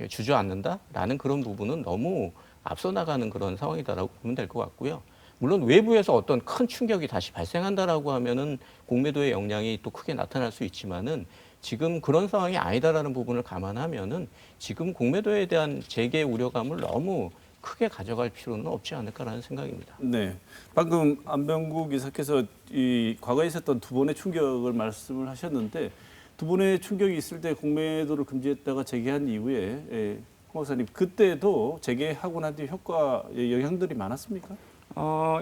주저앉는다라는 그런 부분은 너무 앞서 나가는 그런 상황이다라고 보면 될 것 같고요. 물론 외부에서 어떤 큰 충격이 다시 발생한다라고 하면은 공매도의 영향이 또 크게 나타날 수 있지만은 지금 그런 상황이 아니다라는 부분을 감안하면은 지금 공매도에 대한 재개 우려감을 너무 크게 가져갈 필요는 없지 않을까라는 생각입니다. 네, 방금 안병국 이사께서 이 과거에 있었던 두 번의 충격을 말씀을 하셨는데 두 번의 충격이 있을 때 공매도를 금지했다가 재개한 이후에 홍 박사님 그때도 재개하고 난 뒤 효과 영향들이 많았습니까?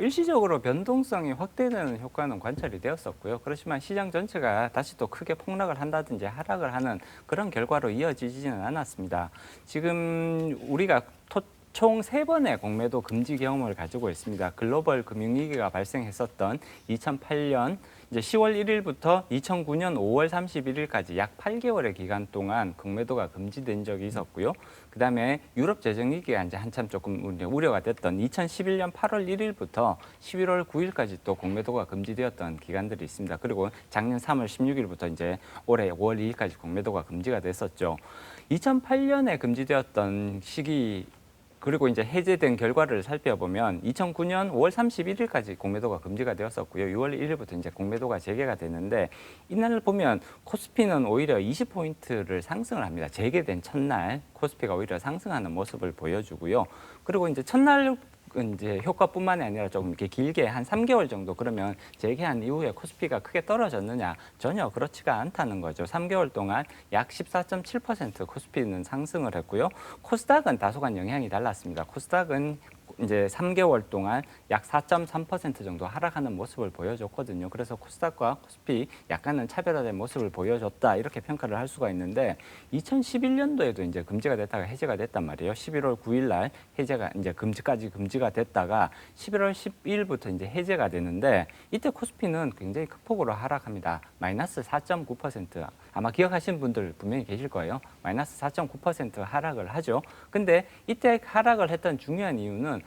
일시적으로 변동성이 확대되는 효과는 관찰이 되었었고요. 그렇지만 시장 전체가 다시 또 크게 폭락을 한다든지 하락을 하는 그런 결과로 이어지지는 않았습니다. 지금 우리가 총 3번의 공매도 금지 경험을 가지고 있습니다. 글로벌 금융위기가 발생했었던 2008년 이제 10월 1일부터 2009년 5월 31일까지 약 8개월의 기간 동안 공매도가 금지된 적이 있었고요. 그다음에 유럽 재정 위기가 이제 한참 조금 우려가 됐던 2011년 8월 1일부터 11월 9일까지 또 공매도가 금지되었던 기간들이 있습니다. 그리고 작년 3월 16일부터 이제 올해 5월 2일까지 공매도가 금지가 됐었죠. 2008년에 금지되었던 시기 그리고 이제 해제된 결과를 살펴보면 2009년 5월 31일까지 공매도가 금지가 되었었고요. 6월 1일부터 이제 공매도가 재개가 되는데 이날 보면 코스피는 오히려 20포인트를 상승을 합니다. 재개된 첫날 코스피가 오히려 상승하는 모습을 보여주고요. 그리고 이제 첫날 이제 효과뿐만이 아니라 조금 이렇게 길게 한 3개월 정도 그러면 재개한 이후에 코스피가 크게 떨어졌느냐 전혀 그렇지가 않다는 거죠. 3개월 동안 약 14.7% 코스피는 상승을 했고요. 코스닥은 다소간 영향이 달랐습니다. 코스닥은 이제 3개월 동안 약 4.3% 정도 하락하는 모습을 보여줬거든요. 그래서 코스닥과 코스피 약간은 차별화된 모습을 보여줬다 이렇게 평가를 할 수가 있는데 2011년도에도 이제 금지가 됐다가 해제가 됐단 말이에요. 11월 9일 날 해제가 이제 금지가 됐다가 11월 10일부터 이제 해제가 되는데 이때 코스피는 굉장히 큰 폭으로 하락합니다. 마이너스 4.9%. 아마 기억하시는 분들 분명히 계실 거예요. 마이너스 4.9% 하락을 하죠. 근데 이때 하락을 했던 중요한 이유는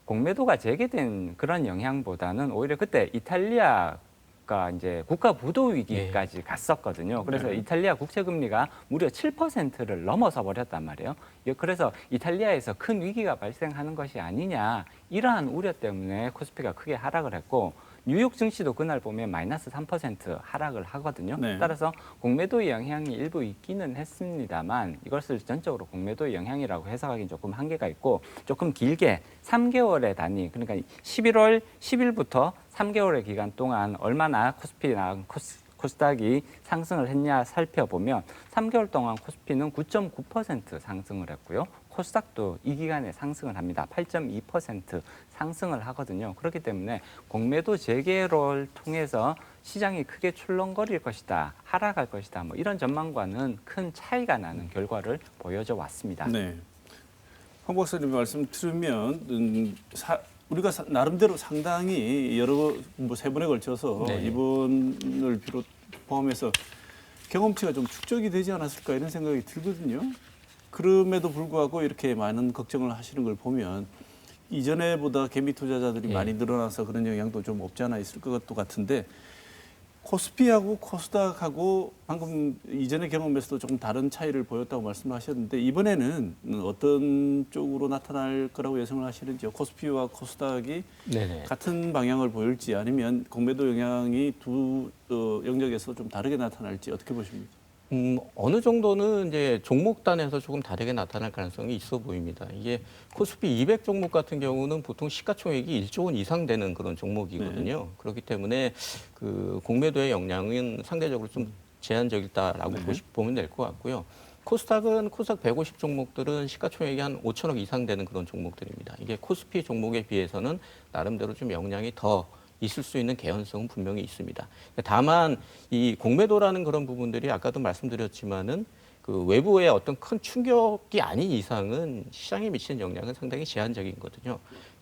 공매도가 재개된 그런 영향보다는 오히려 그때 이탈리아가 이제 국가 부도 위기까지 갔었거든요. 그래서 이탈리아 국채 금리가 무려 7%를 넘어서 버렸단 말이에요. 그래서 이탈리아에서 큰 위기가 발생하는 것이 아니냐 이러한 우려 때문에 코스피가 크게 하락을 했고 뉴욕 증시도 그날 보면 마이너스 3% 하락을 하거든요. 네. 따라서 공매도의 영향이 일부 있기는 했습니다만 이것을 전적으로 공매도의 영향이라고 해석하기는 조금 한계가 있고 조금 길게 3개월의 단위 그러니까 11월 10일부터 3개월의 기간 동안 얼마나 코스피나 코스닥이 상승을 했냐 살펴보면 3개월 동안 코스피는 9.9% 상승을 했고요. 코스닥도 이 기간에 상승을 합니다. 8.2% 상승을 하거든요. 그렇기 때문에 공매도 재개를 통해서 시장이 크게 출렁거릴 것이다, 하락할 것이다, 뭐 이런 전망과는 큰 차이가 나는 결과를 보여줘 왔습니다. 네. 황 박사님 말씀 들으면 우리가 나름대로 상당히 여러 세 번에 걸쳐서 네. 이번을 포함해서 경험치가 좀 축적이 되지 않았을까 이런 생각이 들거든요. 그럼에도 불구하고 이렇게 많은 걱정을 하시는 걸 보면 이전에보다 개미 투자자들이 많이 늘어나서 그런 영향도 좀 없지 않아 있을 것도 같은데 코스피하고 코스닥하고 방금 이전의 경험에서도 조금 다른 차이를 보였다고 말씀하셨는데 이번에는 어떤 쪽으로 나타날 거라고 예상을 하시는지요? 코스피와 코스닥이 네네. 같은 방향을 보일지 아니면 공매도 영향이 두 영역에서 좀 다르게 나타날지 어떻게 보십니까? 어느 정도는 이제 종목단에서 조금 다르게 나타날 가능성이 있어 보입니다. 이게 코스피 200 종목 같은 경우는 보통 시가총액이 1조 원 이상 되는 그런 종목이거든요. 네. 그렇기 때문에 그 공매도의 영향은 상대적으로 좀 제한적이다라고 보면 될 것 같고요. 코스닥은 코스닥 150 종목들은 시가총액이 한 5천억 이상 되는 그런 종목들입니다. 이게 코스피 종목에 비해서는 나름대로 좀 영향이 더 있을 수 있는 개연성은 분명히 있습니다. 다만 이 공매도라는 그런 부분들이 아까도 말씀드렸지만은 그 외부의 어떤 큰 충격이 아닌 이상은 시장에 미치는 영향은 상당히 제한적이거든요.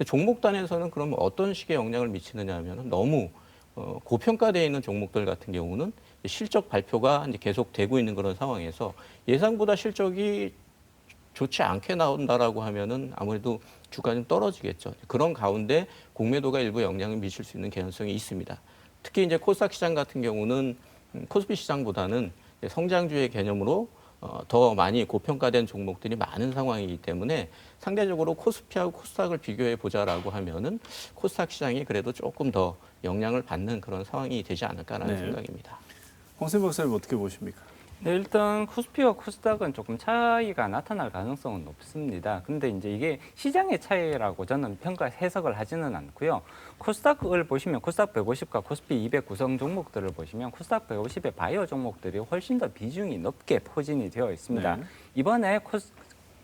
종목 단에서는 그럼 어떤 식의 영향을 미치느냐 하면 너무 고평가되어 있는 종목들 같은 경우는 실적 발표가 이제 계속 되고 있는 그런 상황에서 예상보다 실적이 좋지 않게 나온다라고 하면은 아무래도 주가는 좀 떨어지겠죠. 그런 가운데 공매도가 일부 영향을 미칠 수 있는 개연성이 있습니다. 특히 이제 코스닥 시장 같은 경우는 코스피 시장보다는 성장주의 개념으로 더 많이 고평가된 종목들이 많은 상황이기 때문에 상대적으로 코스피하고 코스닥을 비교해 보자라고 하면은 코스닥 시장이 그래도 조금 더 영향을 받는 그런 상황이 되지 않을까라는 네. 생각입니다. 홍쌤 박사님 어떻게 보십니까? 네, 일단 코스피와 코스닥은 조금 차이가 나타날 가능성은 높습니다. 근데 이제 이게 시장의 차이라고 저는 해석을 하지는 않고요. 코스닥을 보시면 코스닥 150과 코스피 200 구성 종목들을 보시면 코스닥 150의 바이오 종목들이 훨씬 더 비중이 높게 포진이 되어 있습니다. 네. 이번에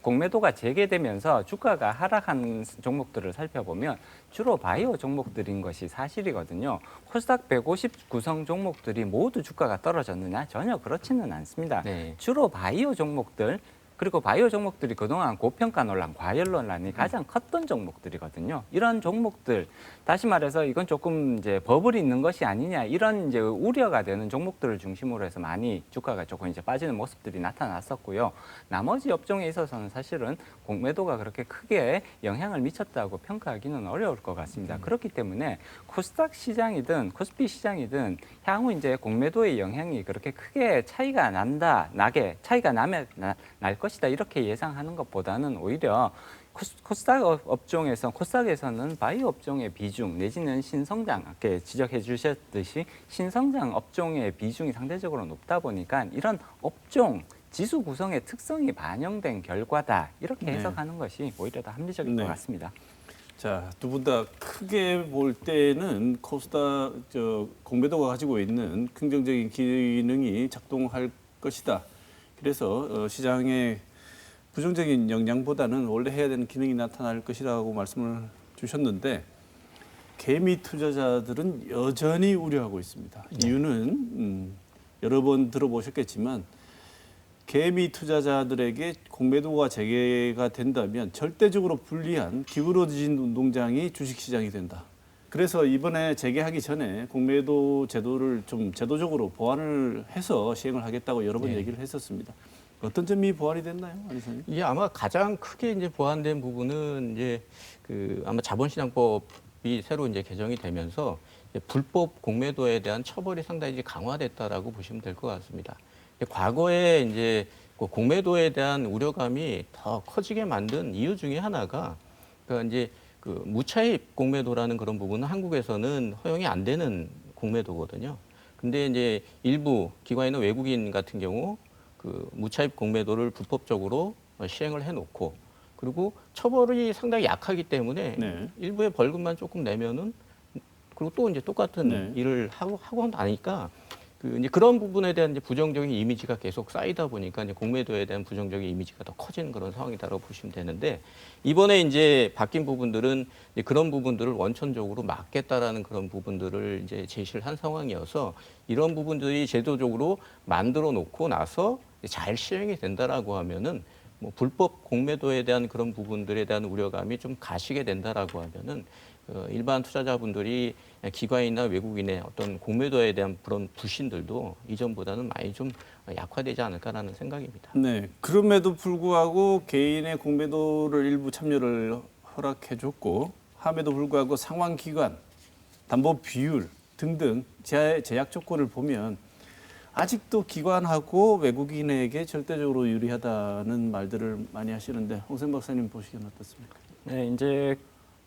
공매도가 재개되면서 주가가 하락한 종목들을 살펴보면 주로 바이오 종목들인 것이 사실이거든요. 코스닥 150 구성 종목들이 모두 주가가 떨어졌느냐? 전혀 그렇지는 않습니다. 네. 주로 바이오 종목들, 그리고 바이오 종목들이 그동안 고평가 논란, 과열 논란이 가장 컸던 종목들이거든요. 이런 종목들, 다시 말해서 이건 조금 이제 버블이 있는 것이 아니냐, 이런 이제 우려가 되는 종목들을 중심으로 해서 많이 주가가 조금 이제 빠지는 모습들이 나타났었고요. 나머지 업종에 있어서는 사실은 공매도가 그렇게 크게 영향을 미쳤다고 평가하기는 어려울 것 같습니다. 그렇기 때문에 코스닥 시장이든 코스피 시장이든 향후 이제 공매도의 영향이 그렇게 크게 차이가 나면 날 것이다 이렇게 예상하는 것보다는 오히려 코스닥 업종에서 코스닥에서는 바이오 업종의 비중 내지는 신성장 아까 지적해 주셨듯이 신성장 업종의 비중이 상대적으로 높다 보니까 이런 업종 지수 구성의 특성이 반영된 결과다 이렇게 해석하는 것이 오히려 더 합리적인 것 같습니다. 자, 두 분 다 크게 볼 때는 코스닥 공매도가 가지고 있는 긍정적인 기능이 작동할 것이다. 그래서 시장의 부정적인 영향보다는 원래 해야 되는 기능이 나타날 것이라고 말씀을 주셨는데 개미 투자자들은 여전히 우려하고 있습니다. 이유는 여러 번 들어보셨겠지만 개미 투자자들에게 공매도가 재개가 된다면 절대적으로 불리한 기울어진 운동장이 주식시장이 된다. 그래서 이번에 재개하기 전에 공매도 제도를 좀 제도적으로 보완을 해서 시행을 하겠다고 여러 번 얘기를 했었습니다. 어떤 점이 보완이 됐나요, 안 이사님? 이게 아마 가장 크게 이제 보완된 부분은 이제 아마 자본시장법이 새로 이제 개정이 되면서 이제 불법 공매도에 대한 처벌이 상당히 이제 강화됐다라고 보시면 될 것 같습니다. 과거에 이제 공매도에 대한 우려감이 더 커지게 만든 이유 중에 하나가 그러니까 이제 그 무차입 공매도라는 그런 부분은 한국에서는 허용이 안 되는 공매도거든요. 근데 이제 일부 기관이나 외국인 같은 경우 그 무차입 공매도를 불법적으로 시행을 해놓고 그리고 처벌이 상당히 약하기 때문에 일부의 벌금만 조금 내면은 그리고 또 이제 똑같은 일을 하고 나니까 이제 그런 부분에 대한 이제 부정적인 이미지가 계속 쌓이다 보니까 이제 공매도에 대한 부정적인 이미지가 더 커지는 그런 상황이다라고 보시면 되는데 이번에 이제 바뀐 부분들은 이제 그런 부분들을 원천적으로 막겠다라는 그런 부분들을 이제 제시를 한 상황이어서 이런 부분들이 제도적으로 만들어 놓고 나서 잘 시행이 된다라고 하면은 뭐 불법 공매도에 대한 그런 부분들에 대한 우려감이 좀 가시게 된다라고 하면은 일반 투자자분들이 기관이나 외국인의 어떤 공매도에 대한 그런 불신들도 이전보다는 많이 좀 약화되지 않을까라는 생각입니다. 네, 그럼에도 불구하고 개인의 공매도를 일부 참여를 허락해줬고 함에도 불구하고 상환기간, 담보 비율 등등 제약 조건을 보면 아직도 기관하고 외국인에게 절대적으로 유리하다는 말들을 많이 하시는데 홍생 박사님 보시기엔 어떻습니까? 네, 이제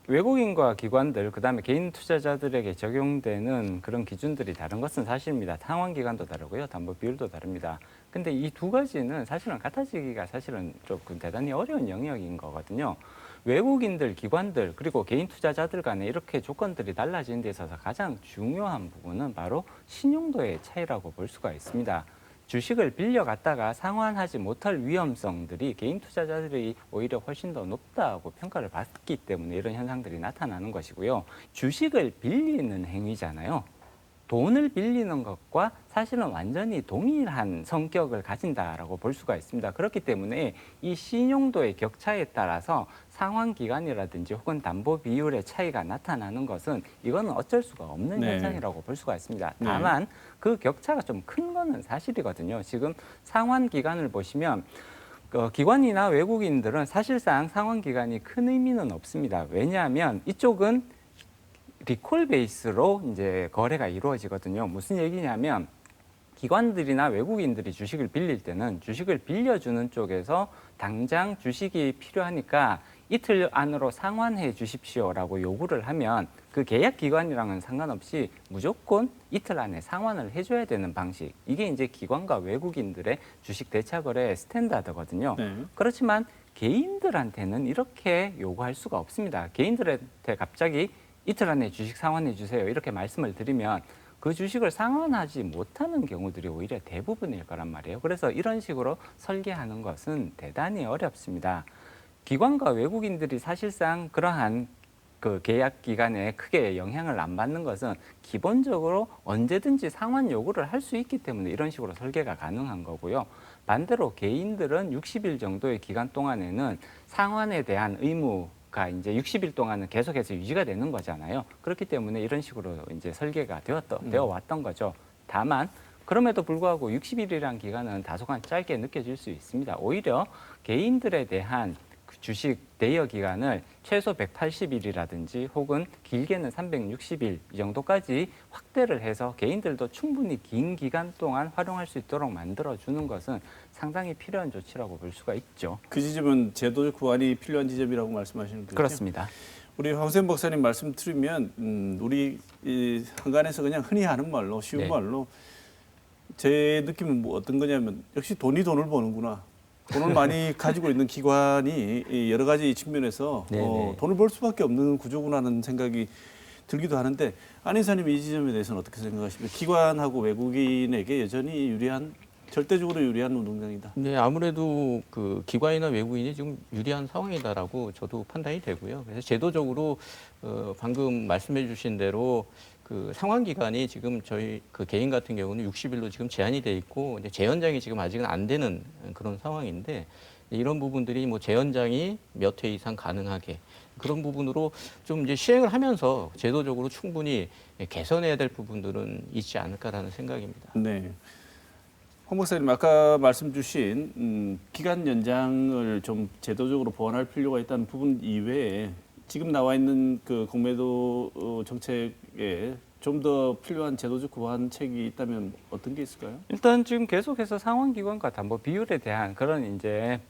외국인과 기관들, 그다음에 개인 투자자들에게 적용되는 그런 기준들이 다른 것은 사실입니다. 상환 기간도 다르고요, 담보 비율도 다릅니다. 근데 이 두 가지는 사실은 같아지기가 사실은 조금 대단히 어려운 영역인 거거든요. 외국인들, 기관들, 그리고 개인 투자자들 간에 이렇게 조건들이 달라지는 데 있어서 가장 중요한 부분은 바로 신용도의 차이라고 볼 수가 있습니다. 주식을 빌려갔다가 상환하지 못할 위험성들이 개인 투자자들이 오히려 훨씬 더 높다고 평가를 받기 때문에 이런 현상들이 나타나는 것이고요. 주식을 빌리는 행위잖아요. 돈을 빌리는 것과 사실은 완전히 동일한 성격을 가진다라고 볼 수가 있습니다. 그렇기 때문에 이 신용도의 격차에 따라서 상환 기간이라든지 혹은 담보 비율의 차이가 나타나는 것은 이거는 어쩔 수가 없는 네. 현상이라고 볼 수가 있습니다. 네. 다만 그 격차가 좀 큰 거는 사실이거든요. 지금 상환 기간을 보시면 기관이나 외국인들은 사실상 상환 기간이 큰 의미는 없습니다. 왜냐하면 이쪽은 리콜 베이스로 이제 거래가 이루어지거든요. 무슨 얘기냐면 기관들이나 외국인들이 주식을 빌릴 때는 주식을 빌려주는 쪽에서 당장 주식이 필요하니까 이틀 안으로 상환해 주십시오라고 요구를 하면 그 계약 기관이랑은 상관없이 무조건 이틀 안에 상환을 해줘야 되는 방식. 이게 이제 기관과 외국인들의 주식 대차 거래의 스탠다드거든요. 네. 그렇지만 개인들한테는 이렇게 요구할 수가 없습니다. 개인들한테 갑자기 이틀 안에 주식 상환해 주세요. 이렇게 말씀을 드리면 그 주식을 상환하지 못하는 경우들이 오히려 대부분일 거란 말이에요. 그래서 이런 식으로 설계하는 것은 대단히 어렵습니다. 기관과 외국인들이 사실상 그러한 그 계약 기간에 크게 영향을 안 받는 것은 기본적으로 언제든지 상환 요구를 할 수 있기 때문에 이런 식으로 설계가 가능한 거고요. 반대로 개인들은 60일 정도의 기간 동안에는 상환에 대한 의무가 이제 60일 동안은 계속해서 유지가 되는 거잖아요. 그렇기 때문에 이런 식으로 이제 설계가 되어 왔던 거죠. 다만 그럼에도 불구하고 60일이라는 기간은 다소간 짧게 느껴질 수 있습니다. 오히려 개인들에 대한 주식 대여 기간을 최소 180일이라든지 혹은 길게는 360일 이 정도까지 확대를 해서 개인들도 충분히 긴 기간 동안 활용할 수 있도록 만들어주는 것은 상당히 필요한 조치라고 볼 수가 있죠. 그 지점은 제도적 보완이 필요한 지점이라고 말씀하시는 거죠? 그렇습니다. 우리 황세현 박사님 말씀 들으면 우리 이 한간에서 그냥 흔히 하는 말로 쉬운 네. 말로 제 느낌은 뭐 어떤 거냐면 역시 돈이 돈을 버는구나. 돈을 많이 가지고 있는 기관이 이 여러 가지 측면에서 네네. 돈을 벌 수밖에 없는 구조구나 하는 생각이 들기도 하는데 안 이사님 이 지점에 대해서는 어떻게 생각하십니까? 기관하고 외국인에게 여전히 유리한 절대적으로 유리한 운동장이다. 네, 아무래도 그 기관이나 외국인이 지금 유리한 상황이다라고 저도 판단이 되고요. 그래서 제도적으로 방금 말씀해 주신 대로 그 상환 기간이 지금 저희 그 개인 같은 경우는 60일로 지금 제한이 돼 있고 이제 재연장이 지금 아직은 안 되는 그런 상황인데 이런 부분들이 뭐 재연장이 몇 회 이상 가능하게 그런 부분으로 좀 이제 시행을 하면서 제도적으로 충분히 개선해야 될 부분들은 있지 않을까라는 생각입니다. 네. 황 박사님 아까 말씀 주신 기간 연장을 좀 제도적으로 보완할 필요가 있다는 부분 이외에 지금 나와 있는 그 공매도 정책에 좀 더 필요한 제도적 보완책이 있다면 어떤 게 있을까요? 일단 지금 계속해서 상환기관과 담보 비율에 대한 그런 이제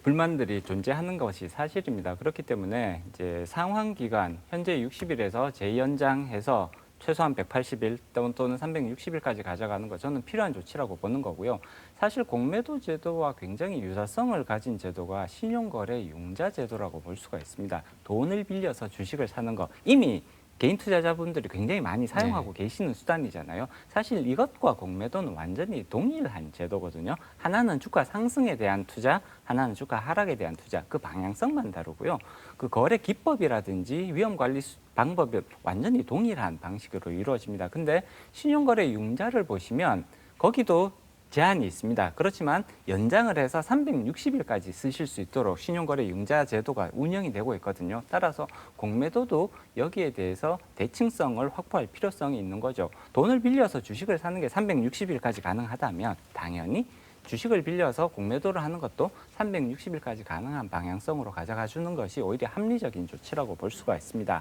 불만들이 존재하는 것이 사실입니다. 그렇기 때문에 이제 상환기간 현재 60일에서 재연장해서 최소한 180일 또는 360일까지 가져가는 것 저는 필요한 조치라고 보는 거고요. 사실 공매도 제도와 굉장히 유사성을 가진 제도가 신용거래 융자 제도라고 볼 수가 있습니다. 돈을 빌려서 주식을 사는 거 이미 개인 투자자분들이 굉장히 많이 사용하고 계시는 수단이잖아요. 사실 이것과 공매도는 완전히 동일한 제도거든요. 하나는 주가 상승에 대한 투자, 하나는 주가 하락에 대한 투자. 그 방향성만 다르고요. 그 거래 기법이라든지 위험 관리 방법이 완전히 동일한 방식으로 이루어집니다. 근데 신용거래 융자를 보시면 거기도 제한이 있습니다. 그렇지만 연장을 해서 360일까지 쓰실 수 있도록 신용거래 융자 제도가 운영이 되고 있거든요. 따라서 공매도도 여기에 대해서 대칭성을 확보할 필요성이 있는 거죠. 돈을 빌려서 주식을 사는 게 360일까지 가능하다면 당연히 주식을 빌려서 공매도를 하는 것도 360일까지 가능한 방향성으로 가져가 주는 것이 오히려 합리적인 조치라고 볼 수가 있습니다.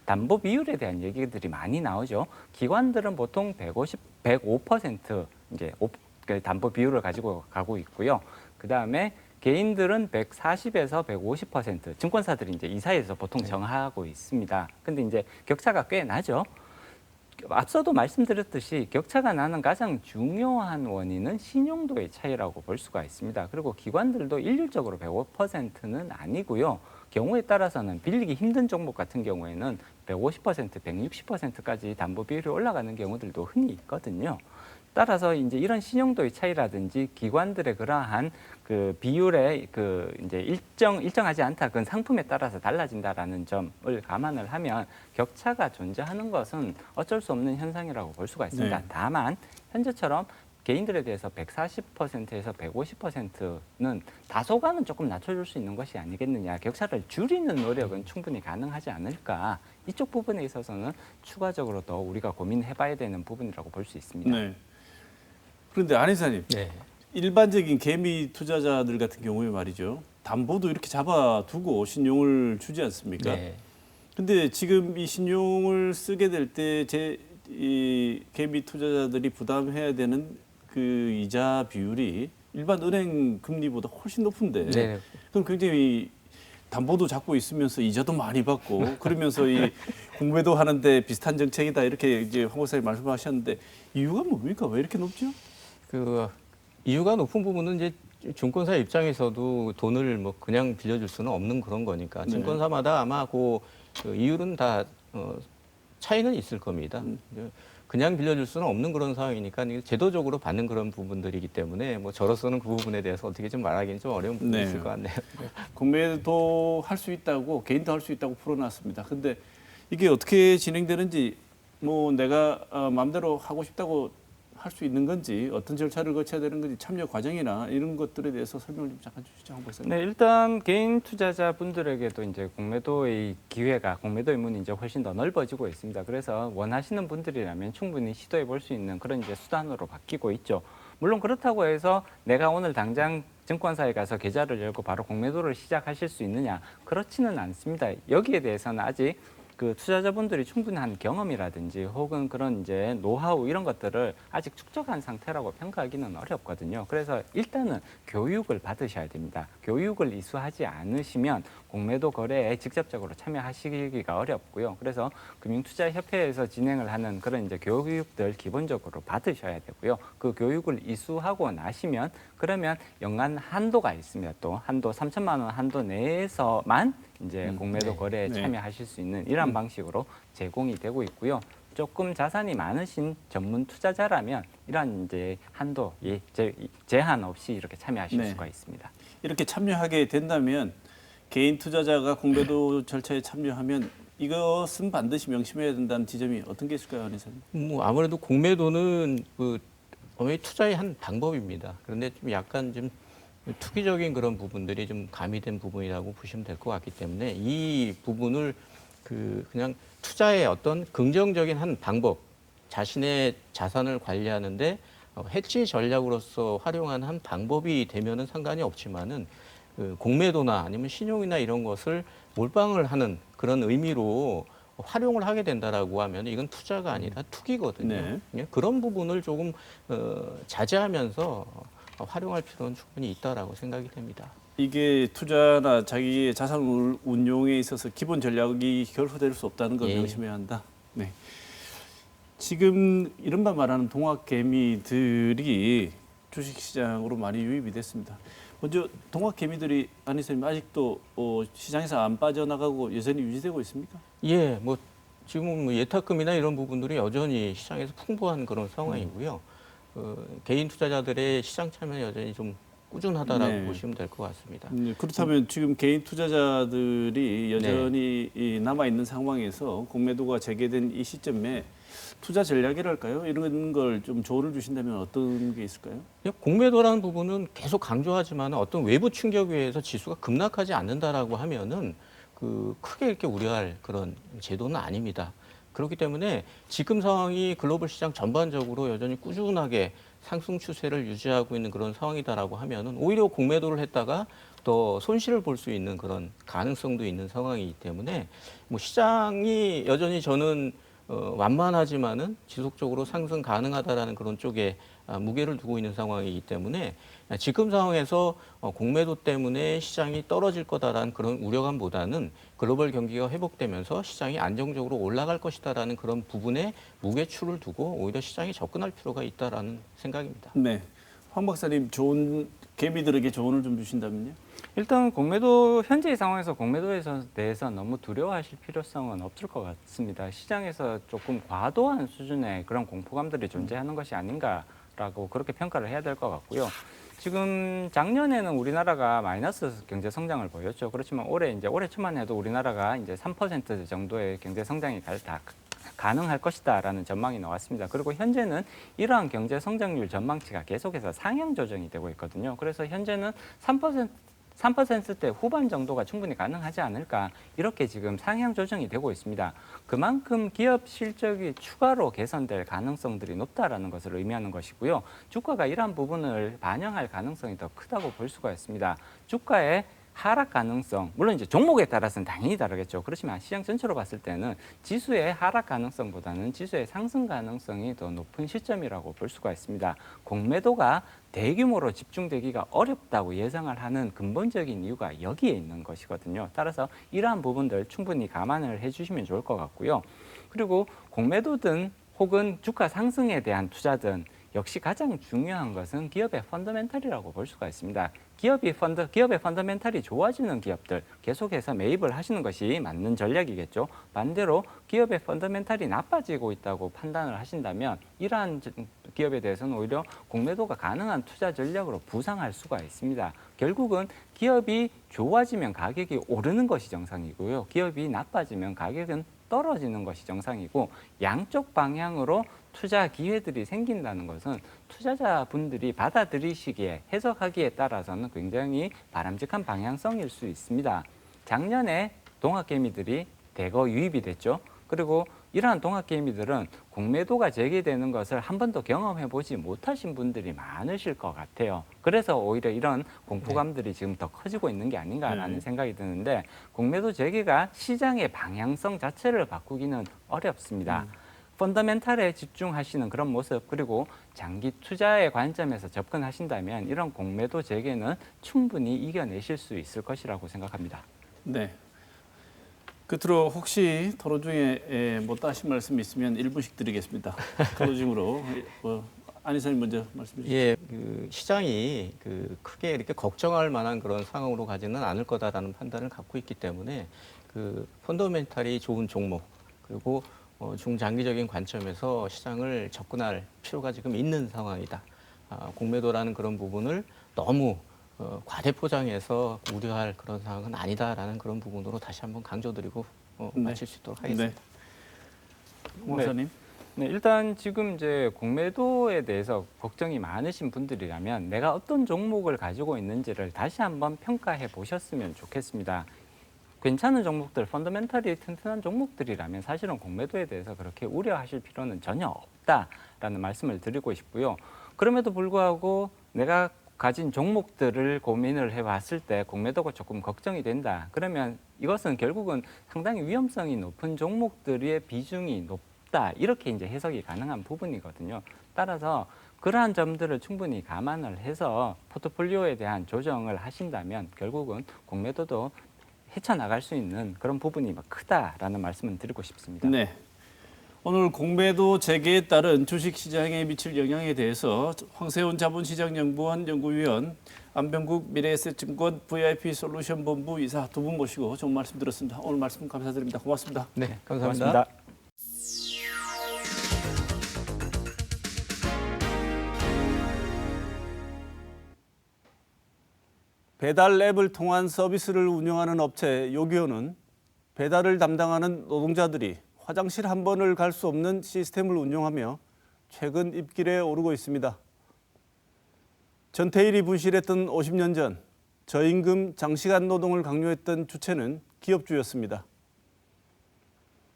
담보 비율에 대한 얘기들이 많이 나오죠. 기관들은 보통 105% 이제 담보 비율을 가지고 가고 있고요. 그 다음에 개인들은 140에서 150% 증권사들이 이제 이 사이에서 보통 정하고 있습니다. 근데 이제 격차가 꽤 나죠. 앞서도 말씀드렸듯이 격차가 나는 가장 중요한 원인은 신용도의 차이라고 볼 수가 있습니다. 그리고 기관들도 일률적으로 105%는 아니고요. 경우에 따라서는 빌리기 힘든 종목 같은 경우에는 150%, 160%까지 담보 비율이 올라가는 경우들도 흔히 있거든요. 따라서 이제 이런 신용도의 차이라든지 기관들의 그러한 그 비율의 그 이제 일정하지 않다. 그건 상품에 따라서 달라진다라는 점을 감안을 하면 격차가 존재하는 것은 어쩔 수 없는 현상이라고 볼 수가 있습니다. 네. 다만 현재처럼 개인들에 대해서 140%에서 150%는 다소간은 조금 낮춰줄 수 있는 것이 아니겠느냐. 격차를 줄이는 노력은 충분히 가능하지 않을까. 이쪽 부분에 있어서는 추가적으로 더 우리가 고민해봐야 되는 부분이라고 볼 수 있습니다. 네. 그런데 안 이사님, 네. 일반적인 개미 투자자들 같은 경우에 말이죠. 담보도 이렇게 잡아두고 신용을 주지 않습니까? 네. 근데 지금 이 신용을 쓰게 될 때 이 개미 투자자들이 부담해야 되는 그 이자 비율이 일반 은행 금리보다 훨씬 높은데 네. 그럼 굉장히 담보도 잡고 있으면서 이자도 많이 받고 그러면서 이 공매도 하는데 비슷한 정책이다 이렇게 이제 황 박사님 말씀하셨는데 이유가 뭡니까? 왜 이렇게 높죠? 그 이유가 높은 부분은 이제 증권사 입장에서도 돈을 뭐 그냥 빌려줄 수는 없는 그런 거니까 네. 증권사마다 아마 그 이율은 다 차이는 있을 겁니다. 그냥 빌려줄 수는 없는 그런 상황이니까 이게 제도적으로 받는 그런 부분들이기 때문에 뭐 저로서는 그 부분에 대해서 어떻게 좀 말하기는 좀 어려운 부분이 네. 있을 것 같네요. 공매도 할 수 있다고 개인도 할 수 있다고 풀어놨습니다. 근데 이게 어떻게 진행되는지 뭐 내가 마음대로 하고 싶다고 할 수 있는 건지 어떤 절차를 거쳐야 되는 건지 참여 과정이나 이런 것들에 대해서 설명을 좀 잠깐 주시죠, 한 박사님. 네, 일단 개인 투자자분들에게도 이제 공매도의 기회가 공매도의 문이 이제 훨씬 더 넓어지고 있습니다. 그래서 원하시는 분들이라면 충분히 시도해 볼 수 있는 그런 이제 수단으로 바뀌고 있죠. 물론 그렇다고 해서 내가 오늘 당장 증권사에 가서 계좌를 열고 바로 공매도를 시작하실 수 있느냐? 그렇지는 않습니다. 여기에 대해서는 아직 그 투자자분들이 충분한 경험이라든지 혹은 그런 이제 노하우 이런 것들을 아직 축적한 상태라고 평가하기는 어렵거든요. 그래서 일단은 교육을 받으셔야 됩니다. 교육을 이수하지 않으시면 공매도 거래에 직접적으로 참여하시기가 어렵고요. 그래서 금융투자협회에서 진행을 하는 그런 이제 교육들 기본적으로 받으셔야 되고요. 그 교육을 이수하고 나시면 그러면 연간 한도가 있습니다. 또 한도 3천만 원 한도 내에서만 이제 공매도 거래에 네. 참여하실 수 있는 이러한 방식으로 제공이 되고 있고요. 조금 자산이 많으신 전문 투자자라면 이러한 이제 한도 제한 없이 이렇게 참여하실 네. 수가 있습니다. 이렇게 참여하게 된다면 개인 투자자가 공매도 절차에 참여하면 이것은 반드시 명심해야 된다는 지점이 어떤 게 있을까요, 안 이사님? 뭐 아무래도 공매도는 그 어머니 투자의 한 방법입니다. 그런데 좀 약간 좀 투기적인 그런 부분들이 좀 가미된 부분이라고 보시면 될 것 같기 때문에 이 부분을 그냥 투자의 어떤 긍정적인 한 방법, 자신의 자산을 관리하는데 해지 전략으로서 활용한 한 방법이 되면은 상관이 없지만은 그 공매도나 아니면 신용이나 이런 것을 몰빵을 하는 그런 의미로 활용을 하게 된다라고 하면 이건 투자가 아니라 투기거든요. 네. 예, 그런 부분을 조금 자제하면서 활용할 필요는 충분히 있다라고 생각이 됩니다. 이게 투자나 자기의 자산 운용에 있어서 기본 전략이 결부될 수 없다는 걸 예. 명심해야 한다. 네. 지금 이른바 말하는 동학 개미들이 주식시장으로 많이 유입이 됐습니다. 먼저 동학 개미들이 안 이사님 아직도 시장에서 안 빠져나가고 여전히 유지되고 있습니까? 예, 뭐 지금은 뭐 예탁금이나 이런 부분들이 여전히 시장에서 풍부한 그런 상황이고요. 개인 투자자들의 시장 참여는 여전히 좀 꾸준하다라고 네. 보시면 될 것 같습니다. 그렇다면 지금 개인 투자자들이 여전히 남아 있는 상황에서 공매도가 재개된 이 시점에 투자 전략이랄까요? 이런 걸 좀 조언을 주신다면 어떤 게 있을까요? 공매도라는 부분은 계속 강조하지만 어떤 외부 충격에 의해서 지수가 급락하지 않는다라고 하면은 크게 이렇게 우려할 그런 제도는 아닙니다. 그렇기 때문에 지금 상황이 글로벌 시장 전반적으로 여전히 꾸준하게 상승 추세를 유지하고 있는 그런 상황이다라고 하면은 오히려 공매도를 했다가 더 손실을 볼 수 있는 그런 가능성도 있는 상황이기 때문에 뭐 시장이 여전히 저는 완만하지만은 지속적으로 상승 가능하다라는 그런 쪽에 무게를 두고 있는 상황이기 때문에 지금 상황에서 공매도 때문에 시장이 떨어질 거다라는 그런 우려감보다는 글로벌 경기가 회복되면서 시장이 안정적으로 올라갈 것이다라는 그런 부분에 무게추를 두고 오히려 시장이 접근할 필요가 있다라는 생각입니다. 네. 황 박사님 개미들에게 조언을 좀 주신다면요? 일단 공매도 현재의 상황에서 공매도에 대해서 너무 두려워하실 필요성은 없을 것 같습니다. 시장에서 조금 과도한 수준의 그런 공포감들이 존재하는 것이 아닌가 있다라고 그렇게 평가를 해야 될 것 같고요. 지금 작년에는 우리나라가 마이너스 경제 성장을 보였죠. 그렇지만 올해 초만 해도 우리나라가 이제 3% 정도의 경제 성장이 다 가능할 것이다라는 전망이 나왔습니다. 그리고 현재는 이러한 경제 성장률 전망치가 계속해서 상향 조정이 되고 있거든요. 그래서 현재는 3%대 후반 정도가 충분히 가능하지 않을까 이렇게 지금 상향 조정이 되고 있습니다. 그만큼 기업 실적이 추가로 개선될 가능성들이 높다라는 것을 의미하는 것이고요. 주가가 이러한 부분을 반영할 가능성이 더 크다고 볼 수가 있습니다. 주가의 하락 가능성, 물론 이제 종목에 따라서는 당연히 다르겠죠. 그렇지만 시장 전체로 봤을 때는 지수의 하락 가능성보다는 지수의 상승 가능성이 더 높은 시점이라고 볼 수가 있습니다. 공매도가 대규모로 집중되기가 어렵다고 예상을 하는 근본적인 이유가 여기에 있는 것이거든요. 따라서 이러한 부분들 충분히 감안을 해주시면 좋을 것 같고요. 그리고 공매도든 혹은 주가 상승에 대한 투자든 역시 가장 중요한 것은 기업의 펀더멘탈이라고 볼 수가 있습니다. 기업의 펀더멘탈이 좋아지는 기업들 계속해서 매입을 하시는 것이 맞는 전략이겠죠. 반대로 기업의 펀더멘탈이 나빠지고 있다고 판단을 하신다면 이러한 기업에 대해서는 오히려 공매도가 가능한 투자 전략으로 부상할 수가 있습니다. 결국은 기업이 좋아지면 가격이 오르는 것이 정상이고요. 기업이 나빠지면 가격은 떨어지는 것이 정상이고 양쪽 방향으로 투자 기회들이 생긴다는 것은 투자자분들이 받아들이시기에 해석하기에 따라서는 굉장히 바람직한 방향성일 수 있습니다. 작년에 동학개미들이 대거 유입이 됐죠. 그리고 이러한 동학개미들은 공매도가 재개되는 것을 한 번도 경험해보지 못하신 분들이 많으실 것 같아요. 그래서 오히려 이런 공포감들이 지금 더 커지고 있는 게 아닌가라는 생각이 드는데 공매도 재개가 시장의 방향성 자체를 바꾸기는 어렵습니다. 펀더멘탈에 집중하시는 그런 모습 그리고 장기 투자의 관점에서 접근하신다면 이런 공매도 재개는 충분히 이겨내실 수 있을 것이라고 생각합니다. 네. 끝으로 혹시 토론 중에 못 하신 말씀이 있으면 1분씩 드리겠습니다. 클로징으로 안 이사님 먼저 말씀해 주시죠. 예, 그 시장이 크게 이렇게 걱정할 만한 그런 상황으로 가지는 않을 거다라는 판단을 갖고 있기 때문에 그 펀더멘탈이 좋은 종목 그리고 중장기적인 관점에서 시장을 접근할 필요가 지금 있는 상황이다. 공매도라는 그런 부분을 너무 과대 포장해서 우려할 그런 상황은 아니다라는 그런 부분으로 다시 한번 강조드리고 마칠 수 있도록 하겠습니다. 홍 박사님. 네, 일단 지금 이제 공매도에 대해서 걱정이 많으신 분들이라면 내가 어떤 종목을 가지고 있는지를 다시 한번 평가해 보셨으면 좋겠습니다. 괜찮은 종목들, 펀더멘털이 튼튼한 종목들이라면 사실은 공매도에 대해서 그렇게 우려하실 필요는 전혀 없다라는 말씀을 드리고 싶고요. 그럼에도 불구하고 내가 가진 종목들을 고민을 해봤을 때 공매도가 조금 걱정이 된다. 그러면 이것은 결국은 상당히 위험성이 높은 종목들의 비중이 높다. 이렇게 이제 해석이 가능한 부분이거든요. 따라서 그러한 점들을 충분히 감안을 해서 포트폴리오에 대한 조정을 하신다면 결국은 공매도도 헤쳐나갈 수 있는 그런 부분이 크다라는 말씀을 드리고 싶습니다. 네. 오늘 공매도 재개에 따른 주식시장에 미칠 영향에 대해서 황세훈 자본시장연구원 연구위원, 안병국 미래에셋증권 VIP솔루션 본부 이사 두 분 모시고 좋은 말씀 들었습니다. 오늘 말씀 감사드립니다. 고맙습니다. 네, 감사합니다. 고맙습니다. 배달 앱을 통한 서비스를 운영하는 업체 요기요는 배달을 담당하는 노동자들이 화장실 한 번을 갈 수 없는 시스템을 운영하며 최근 입길에 오르고 있습니다. 전태일이 분실했던 50년 전 저임금 장시간 노동을 강요했던 주체는 기업주였습니다.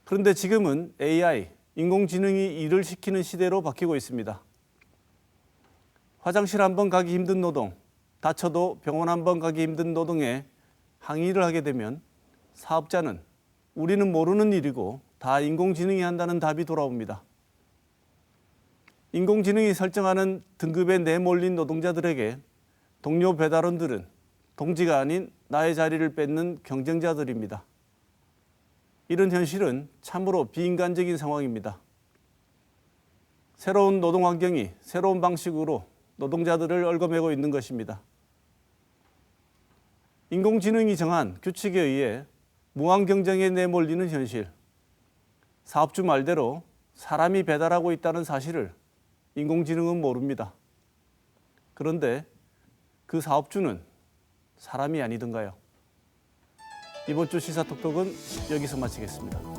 그런데 지금은 AI, 인공지능이 일을 시키는 시대로 바뀌고 있습니다. 화장실 한 번 가기 힘든 노동, 다쳐도 병원 한 번 가기 힘든 노동에 항의를 하게 되면 사업자는 우리는 모르는 일이고 다 인공지능이 한다는 답이 돌아옵니다. 인공지능이 설정하는 등급에 내몰린 노동자들에게 동료 배달원들은 동지가 아닌 나의 자리를 뺏는 경쟁자들입니다. 이런 현실은 참으로 비인간적인 상황입니다. 새로운 노동 환경이 새로운 방식으로 노동자들을 얽어매고 있는 것입니다. 인공지능이 정한 규칙에 의해 무한 경쟁에 내몰리는 현실, 사업주 말대로 사람이 배달하고 있다는 사실을 인공지능은 모릅니다. 그런데 그 사업주는 사람이 아니던가요? 이번 주 시사톡톡은 여기서 마치겠습니다.